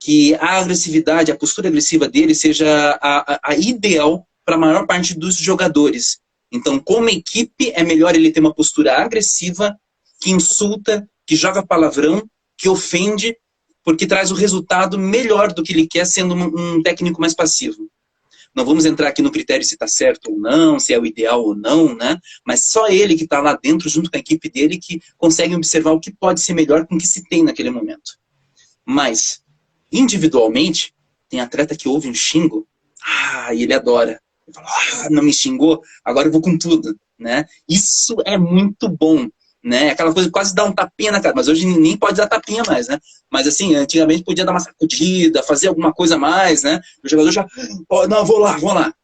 que a agressividade, a postura agressiva dele seja a ideal para a maior parte dos jogadores. Então, como equipe, é melhor ele ter uma postura agressiva, que insulta, que joga palavrão, que ofende, porque traz o resultado melhor do que ele quer, sendo um técnico mais passivo. Não vamos entrar aqui no critério se está certo ou não, se é o ideal ou não, né? Mas só ele que está lá dentro, junto com a equipe dele, que consegue observar o que pode ser melhor com o que se tem naquele momento. Mas, individualmente, tem atleta que ouve um xingo, e ele adora. Ele fala, não me xingou, agora eu vou com tudo, né? Isso é muito bom, né? Aquela coisa quase dá um tapinha na cara, mas hoje nem pode dar tapinha mais, né? Mas assim, antigamente podia dar uma sacudida, fazer alguma coisa a mais, né? O jogador já, não, vou lá.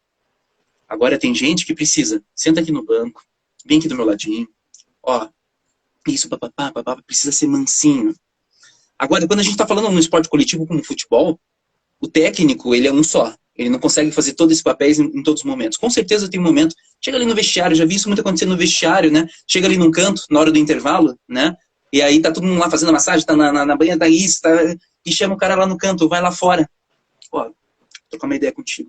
Agora tem gente que precisa, senta aqui no banco, vem aqui do meu ladinho, isso, papapá, precisa ser mansinho. Agora, quando a gente está falando num esporte coletivo como o futebol, o técnico, ele é um só. Ele não consegue fazer todos esses papéis em todos os momentos. Com certeza tem um momento, chega ali no vestiário, já vi isso muito acontecer no vestiário, né? Chega ali num canto, na hora do intervalo, né? E aí tá todo mundo lá fazendo a massagem, tá na banha da isso, e chama o cara lá no canto, vai lá fora. Trocar uma ideia contigo.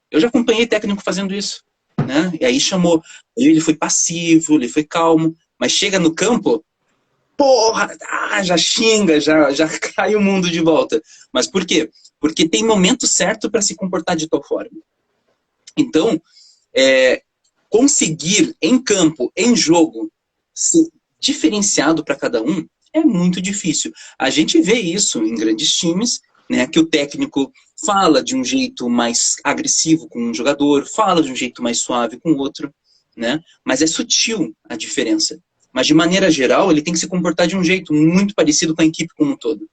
Eu já acompanhei técnico fazendo isso, né? E aí chamou. Ele foi passivo, ele foi calmo, mas chega no campo, já xinga, já cai o mundo de volta. Mas por quê? Porque tem momento certo para se comportar de tal forma. Então, conseguir em campo, em jogo, se diferenciado para cada um, é muito difícil. A gente vê isso em grandes times, né, que o técnico fala de um jeito mais agressivo com um jogador, fala de um jeito mais suave com o outro, né? Mas é sutil a diferença. Mas, de maneira geral, ele tem que se comportar de um jeito muito parecido com a equipe como um todo.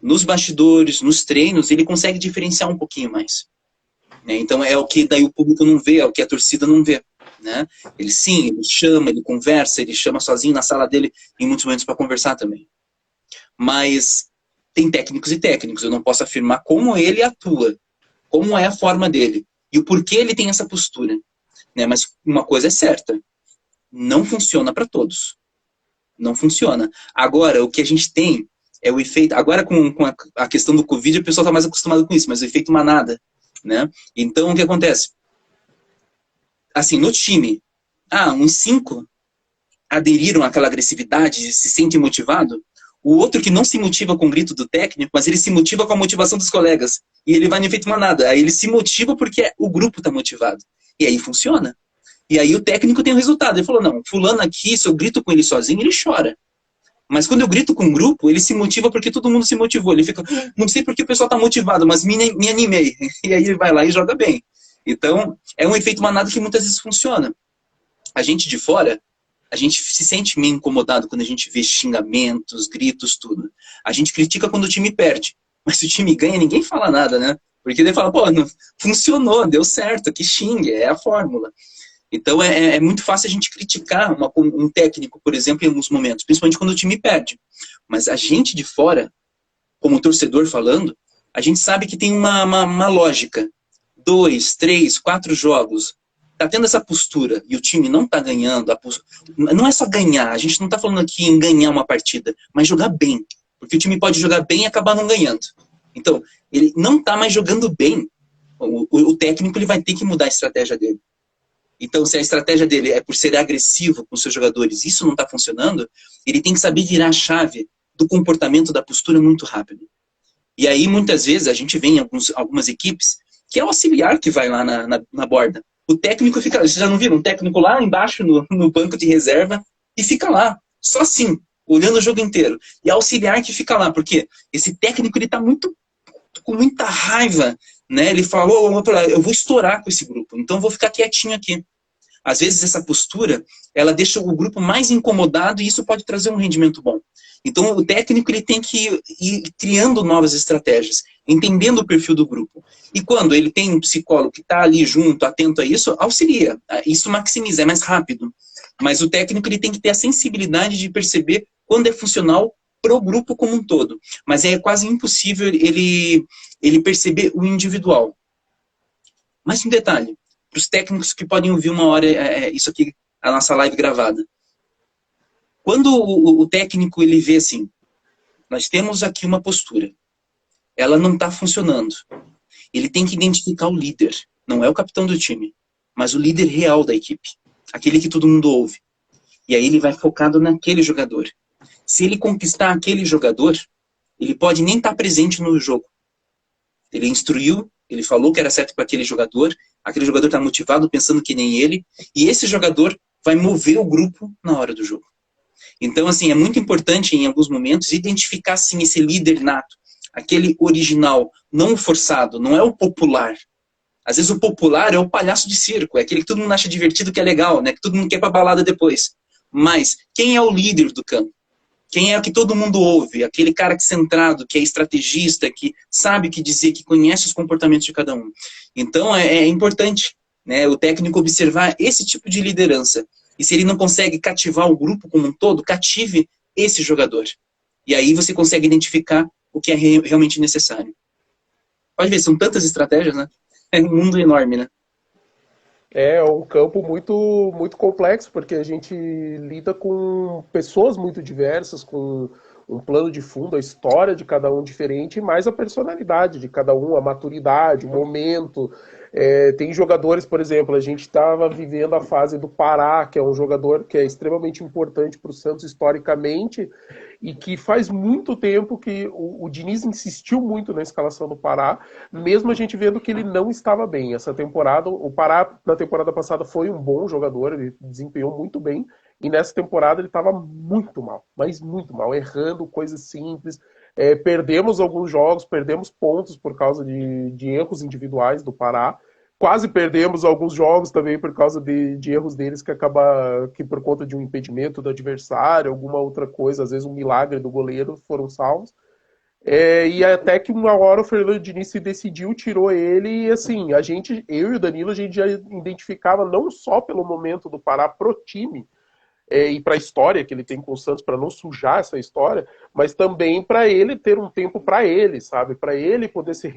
Nos bastidores, nos treinos, ele consegue diferenciar um pouquinho mais. Né? Então, é o que daí o público não vê, é o que a torcida não vê. Né? Ele chama, ele conversa, ele chama sozinho na sala dele, em muitos momentos, para conversar também. Mas tem técnicos e técnicos, eu não posso afirmar como ele atua, como é a forma dele, e o porquê ele tem essa postura. Né? Mas uma coisa é certa, não funciona para todos. Não funciona. Agora, o que a gente tem é o efeito... Agora, com a questão do Covid, o pessoal está mais acostumado com isso, mas o efeito manada. Né? Então, o que acontece? Assim, no time, uns 5 aderiram àquela agressividade, se sente motivado. O outro que não se motiva com o grito do técnico, mas ele se motiva com a motivação dos colegas. E ele vai no efeito manada. Aí ele se motiva porque o grupo está motivado. E aí funciona. E aí o técnico tem o resultado. Ele falou, não, fulano aqui, se eu grito com ele sozinho, ele chora. Mas quando eu grito com um grupo, ele se motiva porque todo mundo se motivou. Ele fica, não sei porque o pessoal está motivado, mas me animei. E aí ele vai lá e joga bem. Então, é um efeito manada que muitas vezes funciona. A gente de fora, a gente se sente meio incomodado quando a gente vê xingamentos, gritos, tudo. A gente critica quando o time perde. Mas se o time ganha, ninguém fala nada, né? Porque ele fala, não, funcionou, deu certo, que xingue, é a fórmula. Então, é muito fácil a gente criticar um técnico, por exemplo, em alguns momentos, principalmente quando o time perde. Mas a gente de fora, como torcedor falando, a gente sabe que tem uma lógica. 2, 3, 4 jogos, tá tendo essa postura e o time não tá ganhando, não é só ganhar, a gente não tá falando aqui em ganhar uma partida, mas jogar bem. Porque o time pode jogar bem e acabar não ganhando. Então, ele não tá mais jogando bem, o técnico ele vai ter que mudar a estratégia dele. Então, se a estratégia dele é por ser agressivo com seus jogadores, isso não está funcionando, ele tem que saber virar a chave do comportamento, da postura muito rápido. E aí, muitas vezes, a gente vê em algumas equipes que é o auxiliar que vai lá na borda. O técnico fica, vocês já não viram? Um técnico lá embaixo no banco de reserva e fica lá, só assim, olhando o jogo inteiro. E é o auxiliar que fica lá, porque esse técnico ele está com muita raiva, né? Ele falou, eu vou estourar com esse grupo, então eu vou ficar quietinho aqui. Às vezes essa postura, ela deixa o grupo mais incomodado e isso pode trazer um rendimento bom. Então, o técnico ele tem que ir criando novas estratégias, entendendo o perfil do grupo. E quando ele tem um psicólogo que está ali junto, atento a isso, auxilia. Isso maximiza, é mais rápido. Mas o técnico ele tem que ter a sensibilidade de perceber quando é funcional para o grupo como um todo. Mas é quase impossível ele perceber o individual. Mais um detalhe, para os técnicos que podem ouvir uma hora isso aqui, a nossa live gravada. Quando o técnico ele vê assim, nós temos aqui uma postura, ela não está funcionando. Ele tem que identificar o líder, não é o capitão do time, mas o líder real da equipe, aquele que todo mundo ouve. E aí ele vai focado naquele jogador. Se ele conquistar aquele jogador, ele pode nem estar presente no jogo. Ele instruiu, ele falou que era certo para aquele jogador está motivado, pensando que nem ele, e esse jogador vai mover o grupo na hora do jogo. Então, assim, é muito importante, em alguns momentos, identificar, sim, esse líder nato, aquele original, não o forçado, não é o popular. Às vezes o popular é o palhaço de circo, é aquele que todo mundo acha divertido, que é legal, né? Que todo mundo quer pra balada depois. Mas quem é o líder do campo? Quem é o que todo mundo ouve? Aquele cara que é centrado, que é estrategista, que sabe o que dizer, que conhece os comportamentos de cada um. Então, é importante, né, o técnico observar esse tipo de liderança. E se ele não consegue cativar o grupo como um todo, cative esse jogador. E aí você consegue identificar o que é realmente necessário. Pode ver, são tantas estratégias, né? É um mundo enorme, né? É um campo muito, muito complexo, porque a gente lida com pessoas muito diversas, com um plano de fundo, a história de cada um diferente, mais a personalidade de cada um, a maturidade, o momento. Tem jogadores, por exemplo, a gente estava vivendo a fase do Pará, que é um jogador que é extremamente importante para o Santos historicamente, e que faz muito tempo que o Diniz insistiu muito na escalação do Pará, mesmo a gente vendo que ele não estava bem. Essa temporada, o Pará na temporada passada foi um bom jogador, ele desempenhou muito bem, e nessa temporada ele estava muito mal, mas muito mal, errando coisas simples. Perdemos alguns jogos, perdemos pontos por causa de erros individuais do Pará. Quase perdemos alguns jogos também por causa de erros deles que por conta de um impedimento do adversário, alguma outra coisa, às vezes um milagre do goleiro, foram salvos. E até que uma hora o Fernando Diniz se decidiu, tirou ele, e assim, eu e o Danilo, a gente já identificava não só pelo momento do Pará pro time, e para a história que ele tem com o Santos, para não sujar essa história, mas também para ele ter um tempo para ele, sabe? Para ele poder se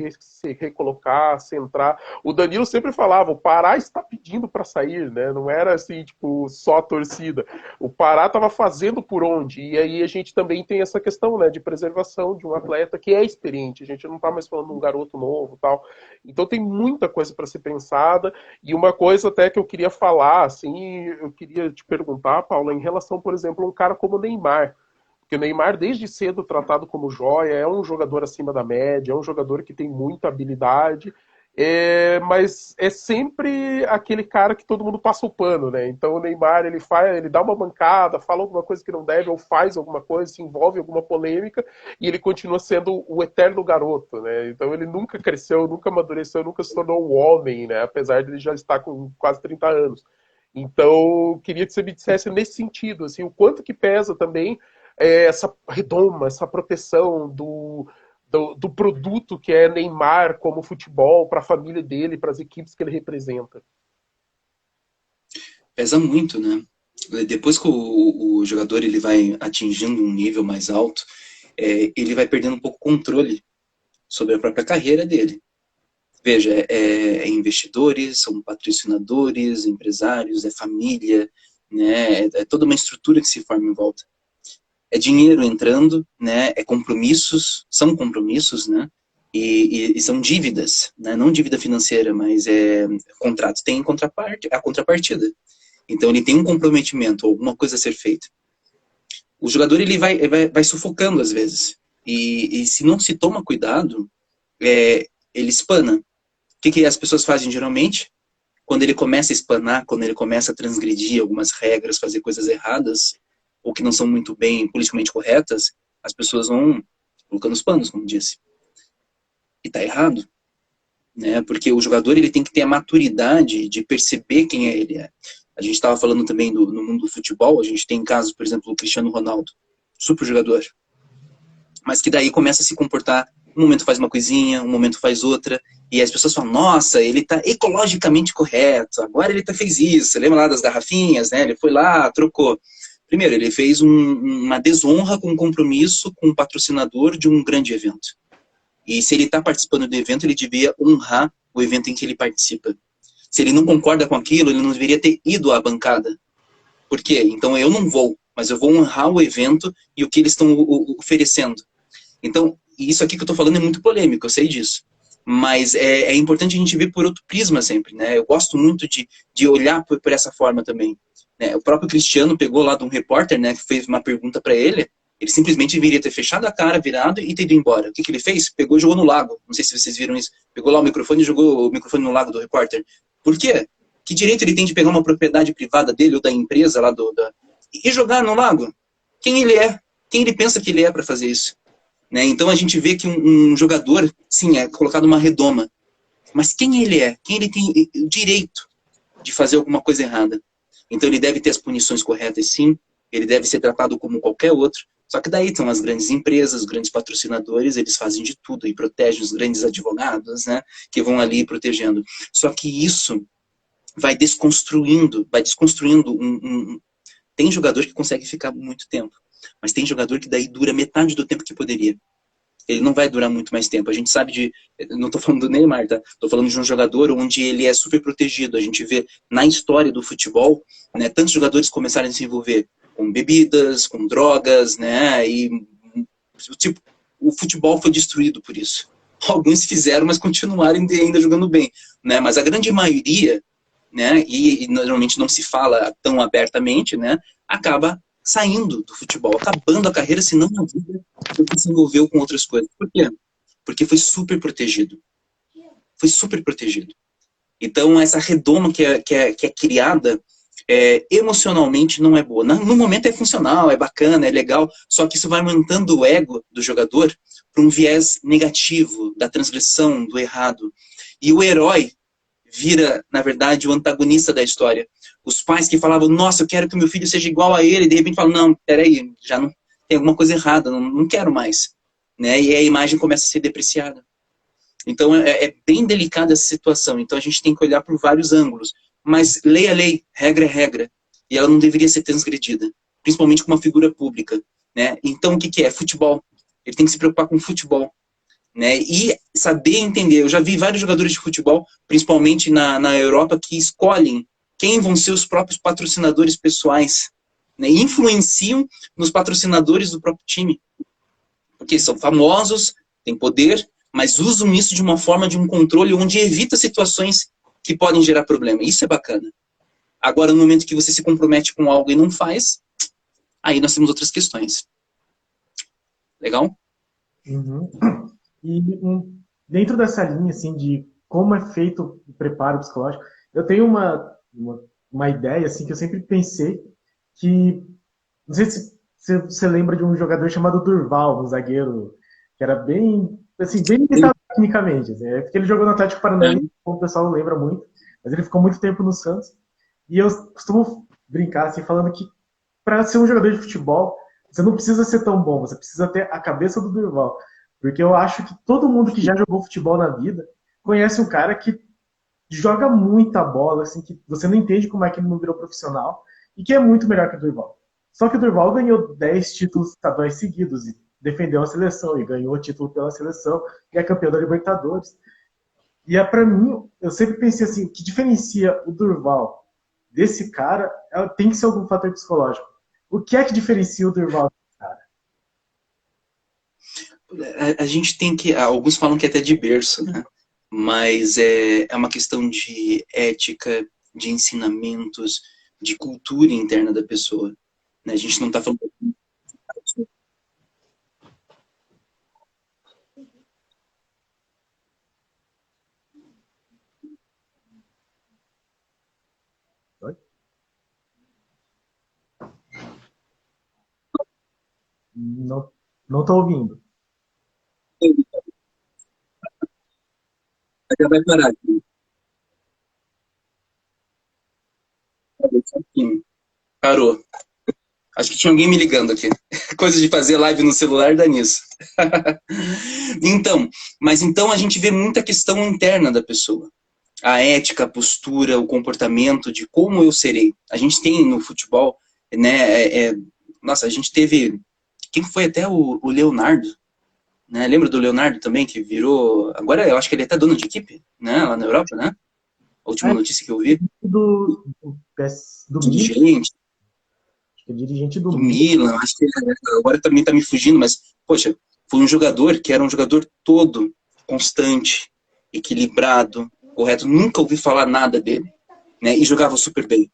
recolocar, centrar. O Danilo sempre falava, o Pará está pedindo para sair, né? Não era assim, tipo, só a torcida. O Pará estava fazendo por onde? E aí a gente também tem essa questão, né, de preservação de um atleta que é experiente. A gente não está mais falando de um garoto novo, tal. Então tem muita coisa para ser pensada. E uma coisa até que eu queria falar, assim, eu queria te perguntar, Paulo, em relação, por exemplo, a um cara como o Neymar. Porque o Neymar, desde cedo, tratado como joia, é um jogador acima da média, é um jogador que tem muita habilidade, mas é sempre aquele cara que todo mundo passa o pano, né? Então o Neymar, ele dá uma mancada, fala alguma coisa que não deve, ou faz alguma coisa, se envolve em alguma polêmica, e ele continua sendo o eterno garoto, né? Então ele nunca cresceu, nunca amadureceu, nunca se tornou um homem, né? Apesar de ele já estar com quase 30 anos. Então, queria que você me dissesse nesse sentido, assim, o quanto que pesa também essa redoma, essa proteção do produto que é Neymar como futebol, para a família dele, para as equipes que ele representa. Pesa muito, né? Depois que o jogador ele vai atingindo um nível mais alto, ele vai perdendo um pouco o controle sobre a própria carreira dele. Veja, investidores, são patrocinadores, empresários, é família, né? É toda uma estrutura que se forma em volta. É dinheiro entrando, né? São compromissos, né? E são dívidas, né? Não dívida financeira, mas contratos tem a contrapartida. Então ele tem um comprometimento, alguma coisa a ser feita. O jogador ele vai sufocando às vezes. E se não se toma cuidado, ele espana. O que as pessoas fazem geralmente? Quando ele começa a espanar, quando ele começa a transgredir algumas regras, fazer coisas erradas, ou que não são muito bem politicamente corretas, as pessoas vão colocando os panos, como disse. E tá errado, né? Porque o jogador ele tem que ter a maturidade de perceber quem ele é. A gente estava falando também no mundo do futebol, a gente tem casos, por exemplo, do Cristiano Ronaldo. super jogador. Mas que daí começa a se comportar, um momento faz uma coisinha, um momento faz outra, e as pessoas falam, nossa, ele tá ecologicamente correto, agora ele fez isso, lembra lá das garrafinhas, né? Ele foi lá, trocou. Primeiro, ele fez uma desonra com um compromisso com um patrocinador de um grande evento. E se ele está participando do evento, ele devia honrar o evento em que ele participa. Se ele não concorda com aquilo, ele não deveria ter ido à bancada. Por quê? Então eu não vou, mas eu vou honrar o evento e o que eles estão oferecendo. Então, isso aqui que eu estou falando é muito polêmico, eu sei disso. Mas é importante a gente ver por outro prisma sempre, né? Eu gosto muito de olhar por essa forma também. Né? O próprio Cristiano pegou lá de um repórter, né, que fez uma pergunta para ele simplesmente deveria ter fechado a cara, virado e ter ido embora. O que ele fez? Pegou e jogou no lago. Não sei se vocês viram isso. Pegou lá o microfone e jogou o microfone no lago do repórter. Por quê? Que direito ele tem de pegar uma propriedade privada dele ou da empresa lá e jogar no lago? Quem ele é? Quem ele pensa que ele é para fazer isso? Né? Então a gente vê que um jogador, sim, é colocado numa redoma. Mas quem ele é? Quem ele tem o direito de fazer alguma coisa errada? Então ele deve ter as punições corretas, sim. Ele deve ser tratado como qualquer outro. Só que daí são as grandes empresas, os grandes patrocinadores, eles fazem de tudo e protegem os grandes advogados, né, que vão ali protegendo. Só que isso vai desconstruindo Tem jogador que consegue ficar muito tempo, mas tem jogador que daí dura metade do tempo que poderia. Ele não vai durar muito mais tempo. A gente sabe não estou falando do Neymar, tá? Estou falando de um jogador onde ele é super protegido. A gente vê na história do futebol, né, tantos jogadores começaram a se envolver com bebidas, com drogas, né, e o futebol foi destruído por isso. Alguns fizeram, mas continuaram ainda jogando bem, né, mas a grande maioria, né, e normalmente não se fala tão abertamente, né, acaba saindo do futebol, acabando a carreira, se não a vida, porque se envolveu com outras coisas. Por quê? Porque foi super protegido. Foi super protegido. Então, essa redoma que é criada, emocionalmente não é boa. No momento é funcional, é bacana, é legal, só que isso vai aumentando o ego do jogador para um viés negativo, da transgressão, do errado. E o herói vira, na verdade, o antagonista da história. Os pais que falavam, nossa, eu quero que o meu filho seja igual a ele, e de repente falam, não, peraí, já não tem alguma coisa errada, não quero mais. Né? E a imagem começa a ser depreciada. Então, é bem delicada essa situação. Então, a gente tem que olhar por vários ângulos. Mas lei é lei, regra é regra. E ela não deveria ser transgredida. Principalmente com uma figura pública. Né? Então, o que é? Futebol. Ele tem que se preocupar com futebol. Né? E saber entender. Eu já vi vários jogadores de futebol, principalmente na Europa, que escolhem quem vão ser os próprios patrocinadores pessoais. Né? E influenciam nos patrocinadores do próprio time. Porque são famosos, têm poder, mas usam isso de uma forma de um controle onde evita situações que podem gerar problema. Isso é bacana. Agora, no momento que você se compromete com algo e não faz, aí nós temos outras questões. Legal? Uhum. E dentro dessa linha, assim, de como é feito o preparo psicológico, eu tenho uma ideia, assim, que eu sempre pensei que, não sei se você lembra de um jogador chamado Durval, um zagueiro, que era bem, assim, bem limitado tecnicamente, assim, porque ele jogou no Atlético Paranaense, como o pessoal não lembra muito, mas ele ficou muito tempo no Santos, e eu costumo brincar, assim, falando que para ser um jogador de futebol, você não precisa ser tão bom, você precisa ter a cabeça do Durval. Porque eu acho que todo mundo que já jogou futebol na vida conhece um cara que joga muita bola, assim, que você não entende como é que ele não virou profissional, e que é muito melhor que o Durval. Só que o Durval ganhou 10 títulos estaduais seguidos, e defendeu a seleção, e ganhou o título pela seleção, e é campeão da Libertadores. E para mim, eu sempre pensei assim, o que diferencia o Durval desse cara tem que ser algum fator psicológico. O que é que diferencia o Durval desse cara? A gente tem que... Alguns falam que é até de berço, né? Mas é uma questão de ética, de ensinamentos, de cultura interna da pessoa. Né? A gente não está falando... Não estou ouvindo. Já vai parar aqui. Parou. Acho que tinha alguém me ligando aqui. Coisa de fazer live no celular dá nisso. Então a gente vê muita questão interna da pessoa. A ética, a postura, o comportamento de como eu serei. A gente tem no futebol, né, nossa, a gente teve, quem foi até o Leonardo, né? Lembra do Leonardo também, que virou, agora eu acho que ele é até dono de equipe, né, lá na Europa, né? A última notícia que eu vi. Do dirigente. Dirigente do Milan, acho que agora também tá me fugindo, mas, poxa, foi um jogador que era um jogador todo constante, equilibrado, correto. Nunca ouvi falar nada dele, né? E jogava super bem.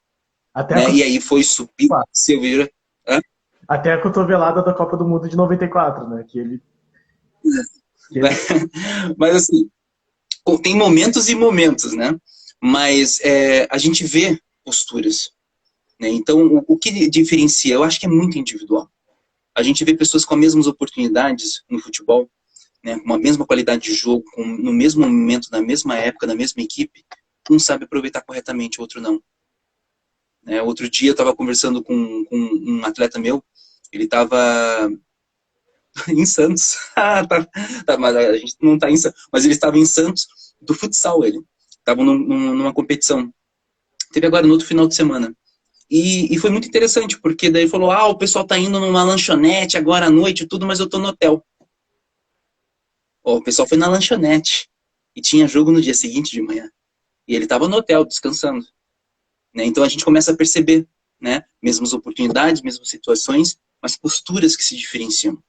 Né? E aí foi subir, até a cotovelada da Copa do Mundo de 94, né? Que ele... Mas assim, tem momentos e momentos, né? Mas a gente vê posturas. Né? Então, o que diferencia? Eu acho que é muito individual. A gente vê pessoas com as mesmas oportunidades no futebol, né? Com a mesma qualidade de jogo, no mesmo momento, na mesma época, na mesma equipe. Um sabe aproveitar corretamente, o outro não. Né? Outro dia eu estava conversando com um atleta meu, ele estava em Santos. Mas a gente não está em Santos. Mas ele estava em Santos, do futsal, ele. Estavam numa competição. Teve agora no outro final de semana. E foi muito interessante, porque daí falou, o pessoal tá indo numa lanchonete agora à noite e tudo, mas eu tô no hotel. O pessoal foi na lanchonete. E tinha jogo no dia seguinte de manhã. E ele tava no hotel, descansando. Né? Então a gente começa a perceber, né? Mesmas oportunidades, mesmas situações, mas posturas que se diferenciam.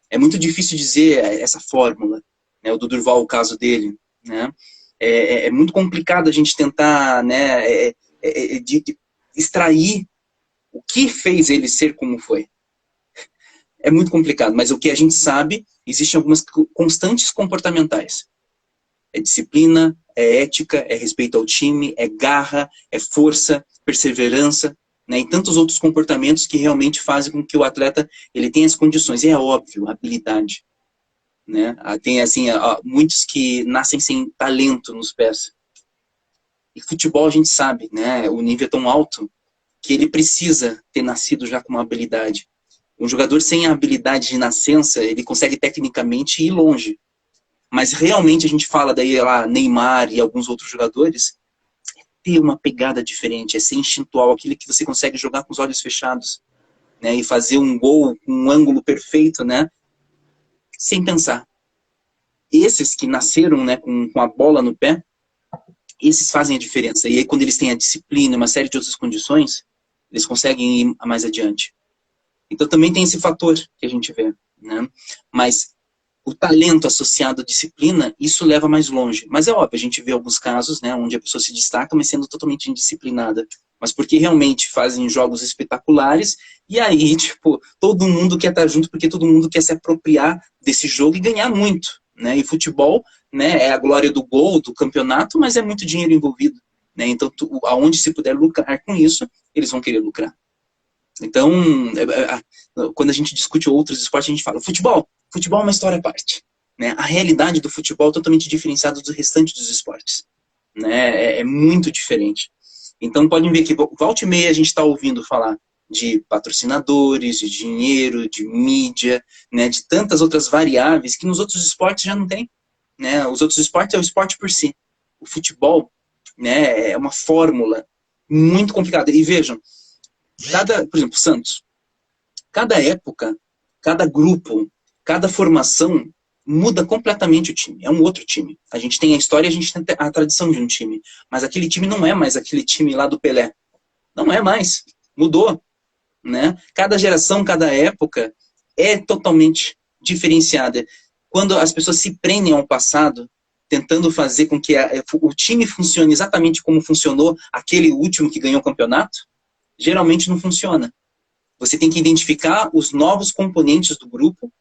É muito difícil dizer essa fórmula, né? O do Durval, o caso dele, né? É muito complicado a gente tentar, né? De extrair o que fez ele ser como foi. É muito complicado, mas o que a gente sabe, existem algumas constantes comportamentais. É disciplina, é ética, é respeito ao time, é garra, é força, perseverança, né, e tantos outros comportamentos que realmente fazem com que o atleta ele tenha as condições. E é óbvio, habilidade. Né? Tem assim, muitos que nascem sem talento nos pés. E futebol a gente sabe, né, o nível é tão alto que ele precisa ter nascido já com uma habilidade. Um jogador sem a habilidade de nascença, ele consegue tecnicamente ir longe. Mas realmente a gente fala daí lá Neymar e alguns outros jogadores, ter uma pegada diferente, é ser instintual, aquilo que você consegue jogar com os olhos fechados, né, e fazer um gol com um ângulo perfeito, né, sem pensar. Esses que nasceram, né, com a bola no pé, esses fazem a diferença. E aí quando eles têm a disciplina, uma série de outras condições, eles conseguem ir mais adiante. Então também tem esse fator que a gente vê, né? Mas o talento associado à disciplina, isso leva mais longe. Mas é óbvio, a gente vê alguns casos, né, onde a pessoa se destaca, mas sendo totalmente indisciplinada. Mas porque realmente fazem jogos espetaculares, e aí, tipo, todo mundo quer estar junto, porque todo mundo quer se apropriar desse jogo e ganhar muito, né? E futebol, né, é a glória do gol, do campeonato, mas é muito dinheiro envolvido, né? Então, aonde se puder lucrar com isso, eles vão querer lucrar. Então, quando a gente discute outros esportes, a gente fala, futebol é uma história à parte. Né? A realidade do futebol é totalmente diferenciada do restante dos esportes. Né? É muito diferente. Então, podem ver que volta e meia a gente está ouvindo falar de patrocinadores, de dinheiro, de mídia, né? De tantas outras variáveis que nos outros esportes já não tem. Né? Os outros esportes é o esporte por si. O futebol, né, é uma fórmula muito complicada. E vejam, por exemplo, Santos, cada época, cada grupo, cada formação muda completamente o time. É um outro time. A gente tem a história, a gente tem a tradição de um time. Mas aquele time não é mais aquele time lá do Pelé. Não é mais. Mudou. Né? Cada geração, cada época é totalmente diferenciada. Quando as pessoas se prendem ao passado, tentando fazer com que o time funcione exatamente como funcionou aquele último que ganhou o campeonato, geralmente não funciona. Você tem que identificar os novos componentes do grupo,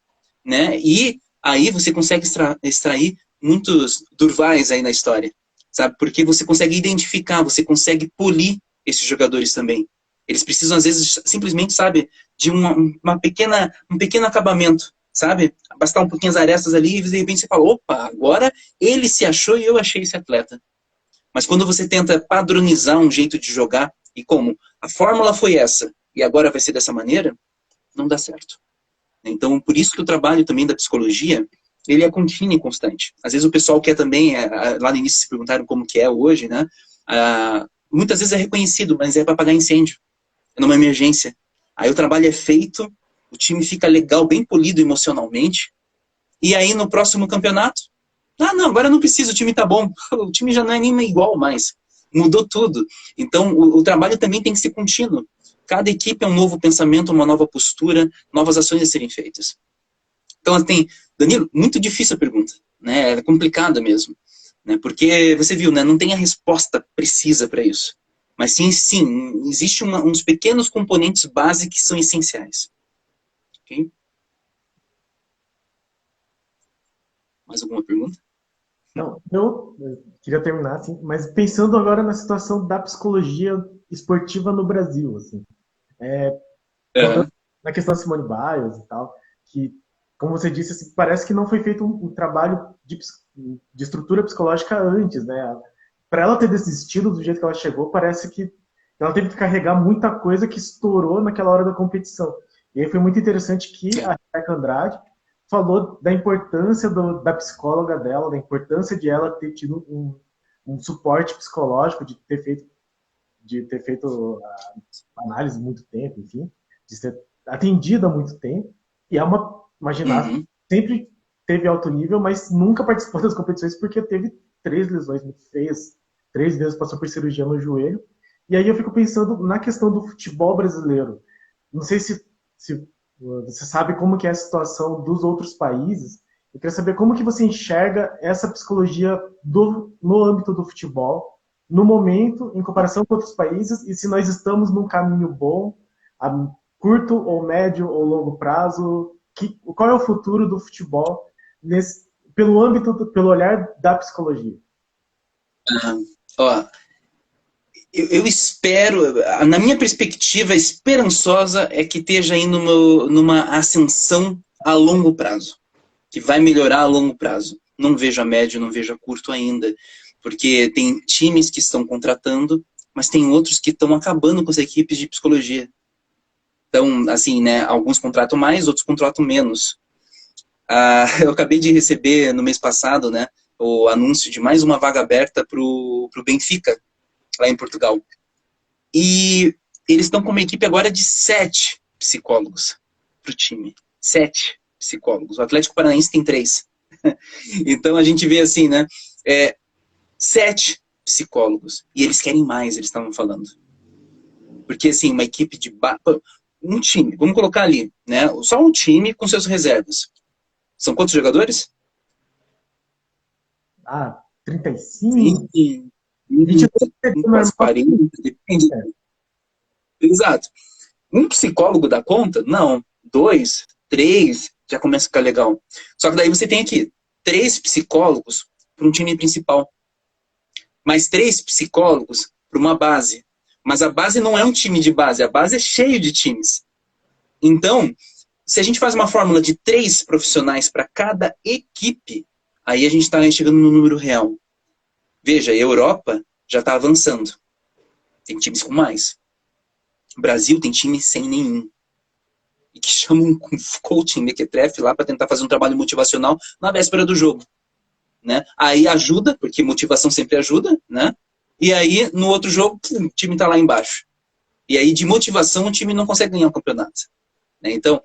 né? E aí você consegue extrair muitos Durvais aí na história, sabe? Porque você consegue identificar, você consegue polir esses jogadores também. Eles precisam, às vezes, simplesmente, sabe, de um pequeno acabamento, sabe? Bastar um pouquinho as arestas ali e de repente você fala, opa, agora ele se achou e eu achei esse atleta. Mas quando você tenta padronizar um jeito de jogar, e como a fórmula foi essa, e agora vai ser dessa maneira, não dá certo. Então, por isso que o trabalho também da psicologia, ele é contínuo e constante. Às vezes o pessoal quer também, lá no início se perguntaram como que é hoje, né? Muitas vezes é reconhecido, mas é para apagar incêndio, é numa emergência. Aí o trabalho é feito, o time fica legal, bem polido emocionalmente, e aí no próximo campeonato, não, agora não precisa, o time tá bom, o time já não é nem igual mais, mudou tudo. Então o trabalho também tem que ser contínuo. Cada equipe é um novo pensamento, uma nova postura, novas ações a serem feitas. Então, assim, Danilo, muito difícil a pergunta, né? É complicada mesmo, né? Porque você viu, né? Não tem a resposta precisa para isso. Mas sim, existe uns pequenos componentes base que são essenciais. Ok? Mais alguma pergunta? Não, eu queria terminar, assim, mas pensando agora na situação da psicologia esportiva no Brasil, assim. Na questão da Simone Biles e tal, que, como você disse, assim, parece que não foi feito um trabalho de estrutura psicológica antes, né? Para ela ter desistido do jeito que ela chegou, parece que ela teve que carregar muita coisa que estourou naquela hora da competição. E aí foi muito interessante que a Rebeca Andrade falou da importância da psicóloga dela, da importância de ela ter tido um suporte psicológico, de ter feito a análise muito tempo, enfim, de ser atendida há muito tempo. E é uma ginasta que sempre teve alto nível, mas nunca participou das competições porque teve 3 lesões muito feias. 3 vezes passou por cirurgia no joelho. E aí eu fico pensando na questão do futebol brasileiro. Não sei se você sabe como que é a situação dos outros países. Eu queria saber como que você enxerga essa psicologia no âmbito do futebol, no momento, em comparação com outros países, e se nós estamos num caminho bom, a curto ou médio ou longo prazo, qual é o futuro do futebol pelo olhar da psicologia? Eu espero, na minha perspectiva esperançosa, é que esteja indo numa ascensão a longo prazo, que vai melhorar a longo prazo. Não vejo a médio, não vejo a curto ainda, porque tem times que estão contratando, mas tem outros que estão acabando com as equipes de psicologia. Então, assim, né, alguns contratam mais, outros contratam menos. Eu acabei de receber, no mês passado, né, o anúncio de mais uma vaga aberta para o Benfica, lá em Portugal. E eles estão com uma equipe agora de 7 psicólogos para o time. 7 psicólogos. O Atlético Paranaense tem 3. Então a gente vê assim, né? 7 psicólogos. E eles querem mais, eles estavam falando. Porque assim, uma equipe de... Um time, vamos colocar ali, né? Só um time com seus reservas. São quantos jogadores? 35? 40, depende. Exato. Um psicólogo dá conta? Não. 2, 3, já começa a ficar legal. Só que daí você tem aqui 3 psicólogos para um time principal. Mais 3 psicólogos para uma base. Mas a base não é um time de base, a base é cheio de times. Então, se a gente faz uma fórmula de 3 profissionais para cada equipe, aí a gente está chegando no número real. Veja, a Europa já está avançando. Tem times com mais. O Brasil tem time sem nenhum. E que chamam um coaching mequetrefe lá para tentar fazer um trabalho motivacional na véspera do jogo. Né? Aí ajuda, porque motivação sempre ajuda, né? E aí, no outro jogo, o time está lá embaixo. E aí, de motivação, o time não consegue ganhar o campeonato. Né? Então,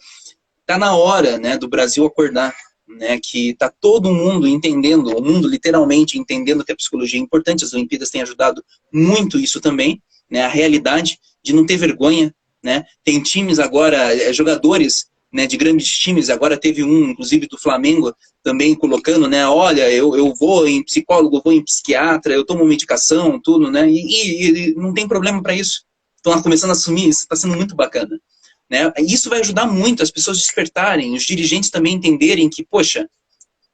está na hora, né, do Brasil acordar, né, que está todo mundo entendendo, o mundo literalmente entendendo que a psicologia é importante. As Olimpíadas têm ajudado muito isso também, né, a realidade de não ter vergonha. Né? Tem times agora, jogadores, né, de grandes times, agora teve um, inclusive do Flamengo, também colocando, né, olha, eu vou em psicólogo, vou em psiquiatra, eu tomo medicação, tudo, né, e não tem problema para isso. Estão começando a assumir isso, está sendo muito bacana. Né? Isso vai ajudar muito as pessoas despertarem, os dirigentes também entenderem que, poxa,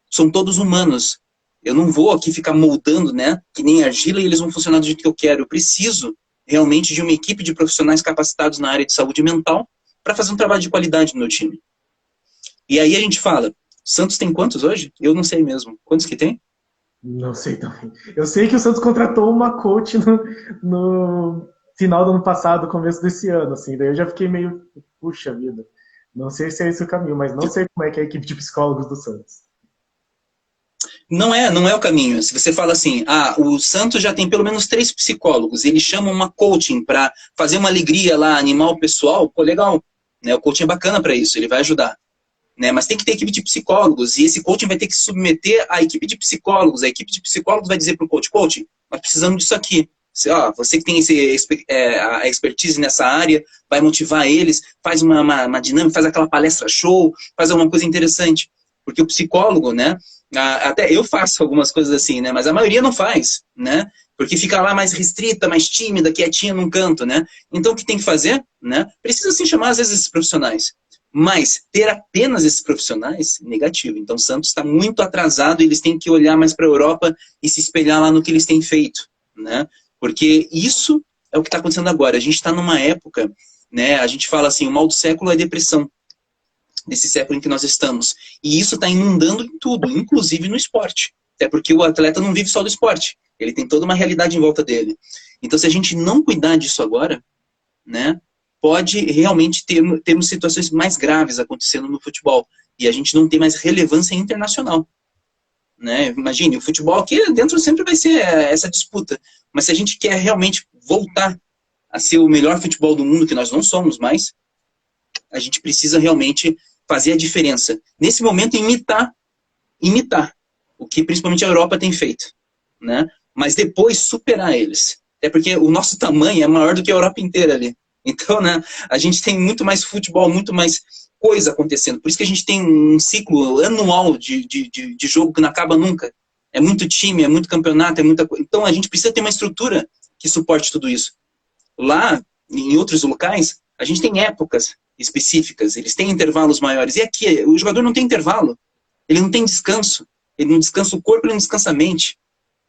são todos humanos. Eu não vou aqui ficar moldando, né, que nem argila e eles vão funcionar do jeito que eu quero. Eu preciso realmente de uma equipe de profissionais capacitados na área de saúde mental para fazer um trabalho de qualidade no meu time. E aí a gente fala, Santos tem quantos hoje? Eu não sei mesmo. Quantos que tem? Não sei também. Eu sei que o Santos contratou uma coach no final do ano passado, começo desse ano, assim. Daí eu já fiquei meio, puxa vida. Não sei se é esse o caminho, mas não sei como é que é a equipe de psicólogos do Santos. Não é o caminho. Se você fala assim, o Santos já tem pelo menos 3 psicólogos, eles chamam uma coaching para fazer uma alegria lá, animar o pessoal, pô, legal. Né? O coaching é bacana para isso, ele vai ajudar. Né? Mas tem que ter equipe de psicólogos, e esse coaching vai ter que se submeter à equipe de psicólogos. A equipe de psicólogos vai dizer para o coaching, nós precisamos disso aqui. Você que tem a expertise nessa área, vai motivar eles, faz uma dinâmica, faz aquela palestra show, faz alguma coisa interessante. Porque o psicólogo, né, até eu faço algumas coisas assim, né, mas a maioria não faz, né, porque fica lá mais restrita, mais tímida, quietinha num canto, né. Então o que tem que fazer, né, precisa sim chamar às vezes esses profissionais. Mas ter apenas esses profissionais, negativo. Então o Santos está muito atrasado e eles têm que olhar mais para a Europa e se espelhar lá no que eles têm feito, né? Porque isso é o que está acontecendo agora. A gente está numa época, né? A gente fala assim, o mal do século é a depressão, desse século em que nós estamos. E isso está inundando em tudo, inclusive no esporte. Até porque o atleta não vive só do esporte. Ele tem toda uma realidade em volta dele. Então se a gente não cuidar disso agora, né? Pode realmente termos situações mais graves acontecendo no futebol. E a gente não tem mais relevância internacional. Né? Imagine, o futebol aqui dentro sempre vai ser essa disputa. Mas se a gente quer realmente voltar a ser o melhor futebol do mundo, que nós não somos mais, a gente precisa realmente fazer a diferença. Nesse momento, imitar o que principalmente a Europa tem feito. Né? Mas depois superar eles. Até porque o nosso tamanho é maior do que a Europa inteira ali. Então, né, a gente tem muito mais futebol, muito mais coisa acontecendo. Por isso que a gente tem um ciclo anual de jogo que não acaba nunca. É muito time, é muito campeonato, é muita coisa. Então, a gente precisa ter uma estrutura que suporte tudo isso. Lá, em outros locais, a gente tem épocas específicas, eles têm intervalos maiores. E aqui, o jogador não tem intervalo. Ele não tem descanso. Ele não descansa o corpo, ele não descansa a mente.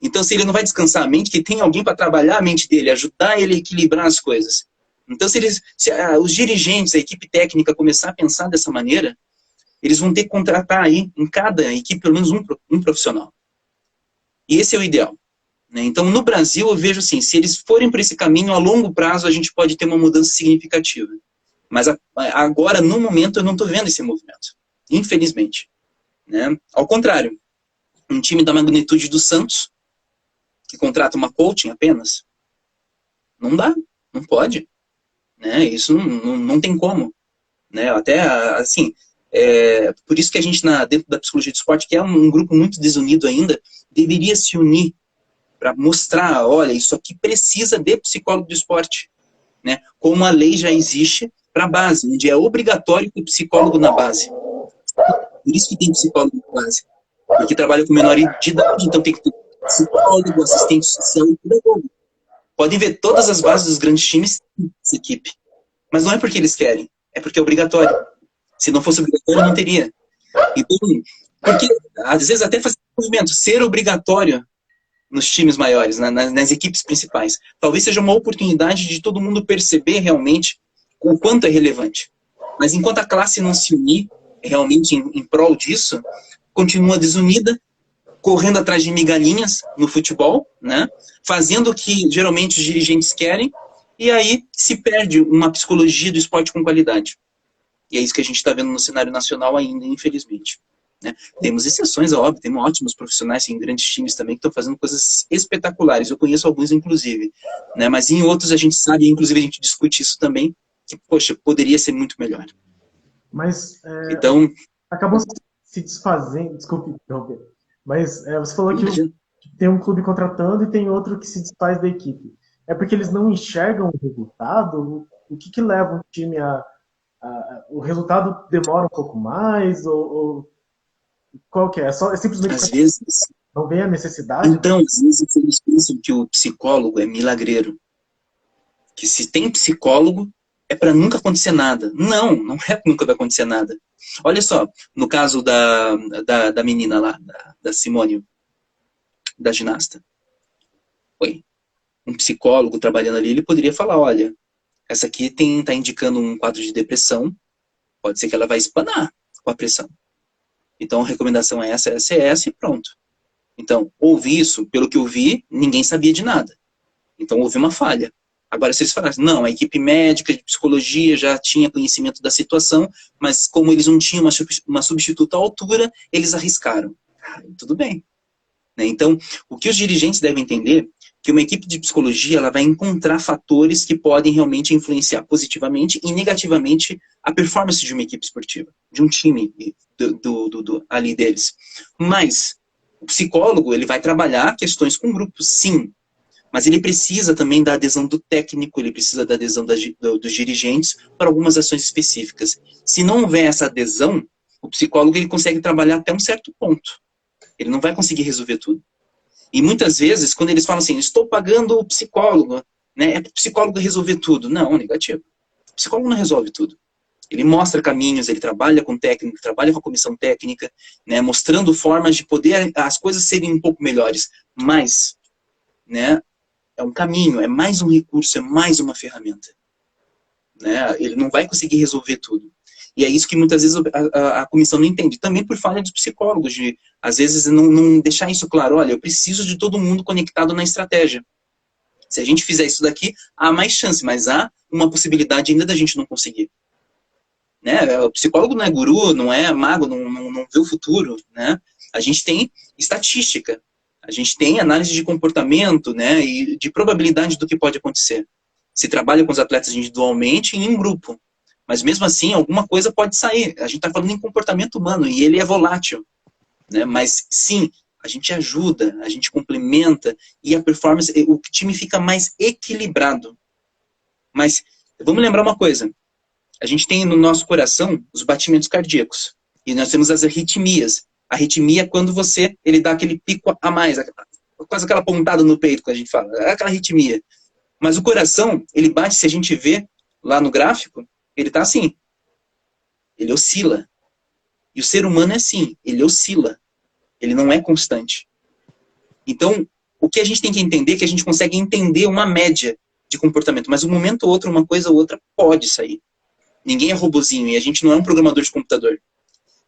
Então, se ele não vai descansar a mente, que tem alguém para trabalhar a mente dele, ajudar ele a equilibrar as coisas. Então, se os dirigentes, a equipe técnica começar a pensar dessa maneira, eles vão ter que contratar aí, em cada equipe, pelo menos um profissional. E esse é o ideal. Né? Então, no Brasil, eu vejo assim, se eles forem por esse caminho, a longo prazo, a gente pode ter uma mudança significativa. Mas agora, no momento, eu não estou vendo esse movimento. Infelizmente. Né? Ao contrário, um time da magnitude do Santos, que contrata uma coaching apenas, não dá, não pode. Né? Isso não tem como. Né? Até, assim, por isso que a gente, dentro da psicologia do esporte, que é um grupo muito desunido ainda, deveria se unir para mostrar, olha, isso aqui precisa de psicólogo do esporte. Né? Como a lei já existe para a base, onde é obrigatório ter psicólogo na base. Por isso que tem psicólogo na base. Porque trabalha com menor de idade, então tem que ter psicólogo, assistente social e pedagogo. Podem ver todas as bases dos grandes times dessa equipe. Mas não é porque eles querem, é porque é obrigatório. Se não fosse obrigatório, não teria. Então, porque às vezes até fazer um movimento, ser obrigatório nos times maiores, nas equipes principais, talvez seja uma oportunidade de todo mundo perceber realmente o quanto é relevante. Mas enquanto a classe não se unir realmente em prol disso, continua desunida, correndo atrás de migalhinhas no futebol, né? Fazendo o que geralmente os dirigentes querem, e aí se perde uma psicologia do esporte com qualidade. E é isso que a gente está vendo no cenário nacional ainda, infelizmente. Né? Temos exceções, é óbvio, temos ótimos profissionais em grandes times também que estão fazendo coisas espetaculares. Eu conheço alguns, inclusive. Né? Mas em outros a gente sabe, inclusive a gente discute isso também, que, poxa, poderia ser muito melhor. Mas então, acabou se desfazendo, desculpe interromper, mas você falou que tem um clube contratando e tem outro que se desfaz da equipe. É porque eles não enxergam o resultado? O que leva um time o resultado demora um pouco mais? Ou qual que é? É simplesmente às vezes, não vê a necessidade? Então, às vezes eles pensam que o psicólogo é milagreiro. Que se tem psicólogo, é para nunca acontecer nada. Não é que nunca vai acontecer nada. Olha só, no caso da menina lá, da Simone, da ginasta. Um psicólogo trabalhando ali, ele poderia falar, olha, essa aqui tá indicando um quadro de depressão, pode ser que ela vai espanar com a pressão. Então, a recomendação é essa e pronto. Então, ouvi isso, pelo que eu vi, ninguém sabia de nada. Então, houve uma falha. Agora, se eles falassem, não, a equipe médica de psicologia já tinha conhecimento da situação, mas como eles não tinham uma substituta à altura, eles arriscaram. Tudo bem. Né? Então, o que os dirigentes devem entender que uma equipe de psicologia ela vai encontrar fatores que podem realmente influenciar positivamente e negativamente a performance de uma equipe esportiva, de um time ali deles. Mas o psicólogo ele vai trabalhar questões com grupos, sim, mas ele precisa também da adesão do técnico, ele precisa da adesão dos dirigentes para algumas ações específicas. Se não houver essa adesão, o psicólogo ele consegue trabalhar até um certo ponto. Ele não vai conseguir resolver tudo. E muitas vezes, quando eles falam assim, estou pagando o psicólogo, né, é para o psicólogo resolver tudo. Não, negativo. O psicólogo não resolve tudo. Ele mostra caminhos, ele trabalha com técnico, trabalha com a comissão técnica, né, mostrando formas de poder as coisas serem um pouco melhores. Mas, né, é um caminho, é mais um recurso, é mais uma ferramenta. Né? Ele não vai conseguir resolver tudo. E é isso que muitas vezes a comissão não entende. Também por falha dos psicólogos, de às vezes não deixar isso claro. Olha, eu preciso de todo mundo conectado na estratégia. Se a gente fizer isso daqui, há mais chance, mas há uma possibilidade ainda da gente não conseguir. Né? O psicólogo não é guru, não é mago, não vê o futuro. Né? A gente tem estatística, a gente tem análise de comportamento, né, e de probabilidade do que pode acontecer. Se trabalha com os atletas individualmente e em grupo. Mas mesmo assim, alguma coisa pode sair. A gente está falando em comportamento humano e ele é volátil. Né? Mas sim, a gente ajuda, a gente complementa e a performance, o time fica mais equilibrado. Mas vamos lembrar uma coisa. A gente tem no nosso coração os batimentos cardíacos. E nós temos as arritmias. A arritmia é quando ele dá aquele pico a mais, quase aquela pontada no peito que a gente fala. É aquela arritmia. Mas o coração, ele bate, se a gente vê lá no gráfico, ele está assim. Ele oscila. E o ser humano é assim. Ele oscila. Ele não é constante. Então, o que a gente tem que entender é que a gente consegue entender uma média de comportamento. Mas um momento ou outro, uma coisa ou outra pode sair. Ninguém é robozinho e a gente não é um programador de computador.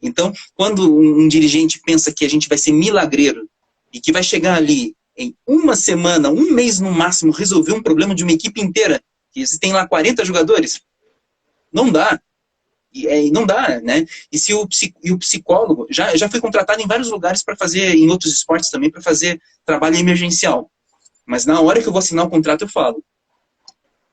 Então, quando um dirigente pensa que a gente vai ser milagreiro e que vai chegar ali em uma semana, um mês no máximo, resolver um problema de uma equipe inteira, que você tem lá 40 jogadores, não dá. Não dá, né? E o psicólogo já foi contratado em vários lugares para fazer, em outros esportes também, para fazer trabalho emergencial. Mas na hora que eu vou assinar o contrato, eu falo,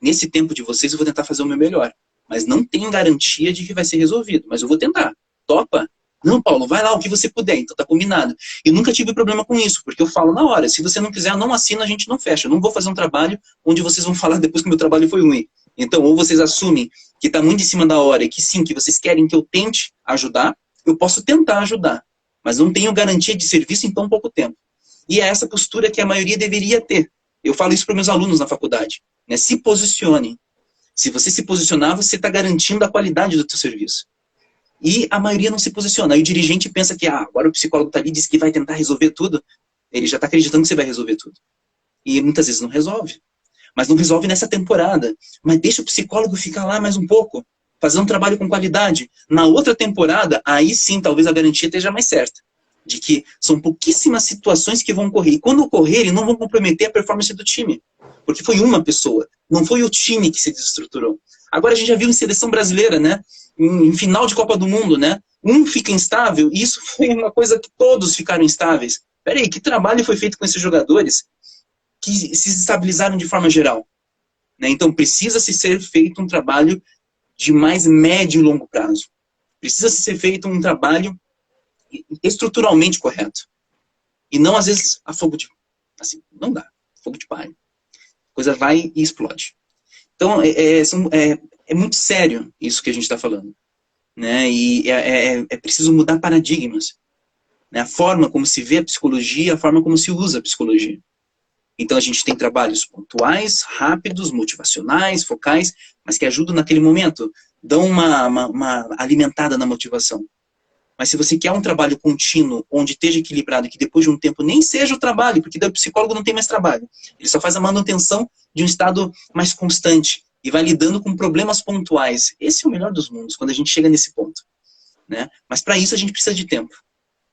nesse tempo de vocês eu vou tentar fazer o meu melhor. Mas não tenho garantia de que vai ser resolvido. Mas eu vou tentar. Topa? Não, Paulo, vai lá o que você puder. Então tá combinado. E nunca tive problema com isso, porque eu falo na hora. Se você não quiser, eu não assino, a gente não fecha. Eu não vou fazer um trabalho onde vocês vão falar depois que o meu trabalho foi ruim. Então, ou vocês assumem que está muito em cima da hora e que sim, que vocês querem que eu tente ajudar, eu posso tentar ajudar. Mas não tenho garantia de serviço em tão pouco tempo. E é essa postura que a maioria deveria ter. Eu falo isso para meus alunos na faculdade. Né? Se posicionem. Se você se posicionar, você está garantindo a qualidade do seu serviço. E a maioria não se posiciona. Aí o dirigente pensa que agora o psicólogo está ali e diz que vai tentar resolver tudo. Ele já está acreditando que você vai resolver tudo. E muitas vezes não resolve. Mas não resolve nessa temporada. Mas deixa o psicólogo ficar lá mais um pouco, fazer um trabalho com qualidade. Na outra temporada, aí sim, talvez a garantia esteja mais certa. De que são pouquíssimas situações que vão ocorrer. E quando ocorrerem, não vão comprometer a performance do time. Porque foi uma pessoa, não foi o time que se desestruturou. Agora a gente já viu em seleção brasileira, né? Em final de Copa do Mundo, né? Um fica instável, e isso foi uma coisa que todos ficaram instáveis. Peraí, que trabalho foi feito com esses jogadores que se estabilizaram de forma geral? Né? Então precisa-se ser feito um trabalho de mais médio e longo prazo. Precisa-se ser feito um trabalho estruturalmente correto. E não, às vezes, a fogo de... Assim, não dá. Fogo de palha. A coisa vai e explode. Então, é muito sério isso que a gente está falando. Né? E é preciso mudar paradigmas. Né? A forma como se vê a psicologia, a forma como se usa a psicologia. Então, a gente tem trabalhos pontuais, rápidos, motivacionais, focais, mas que ajudam naquele momento, dão uma alimentada na motivação. Mas se você quer um trabalho contínuo, onde esteja equilibrado, que depois de um tempo nem seja o trabalho, porque daí o psicólogo não tem mais trabalho. Ele só faz a manutenção de um estado mais constante e vai lidando com problemas pontuais. Esse é o melhor dos mundos, quando a gente chega nesse ponto. Né? Mas para isso a gente precisa de tempo.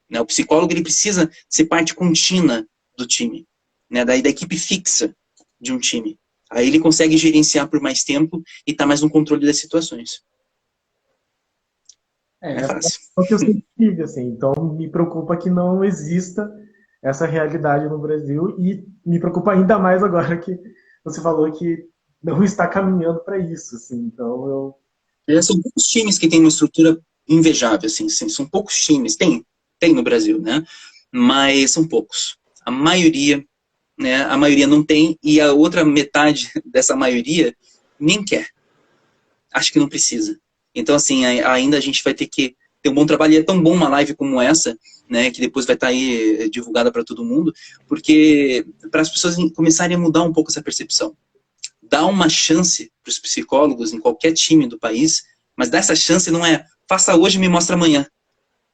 Né? O psicólogo ele precisa ser parte contínua do time, né? Da equipe fixa de um time. Aí ele consegue gerenciar por mais tempo e tá mais no controle das situações. É fácil. É o que eu sempre tive, assim. Então, me preocupa que não exista essa realidade no Brasil e me preocupa ainda mais agora que você falou que não está caminhando para isso, assim. Então, São poucos times que têm uma estrutura invejável, assim, são poucos times. Tem no Brasil, né? Mas são poucos. A maioria, né? A maioria não tem e a outra metade dessa maioria nem quer. Acho que não precisa. Então, assim, ainda a gente vai ter que ter um bom trabalho, e é tão bom uma live como essa, né, que depois vai estar aí divulgada para todo mundo, porque para as pessoas começarem a mudar um pouco essa percepção. Dá uma chance para os psicólogos em qualquer time do país, mas dá essa chance não é faça hoje e me mostra amanhã.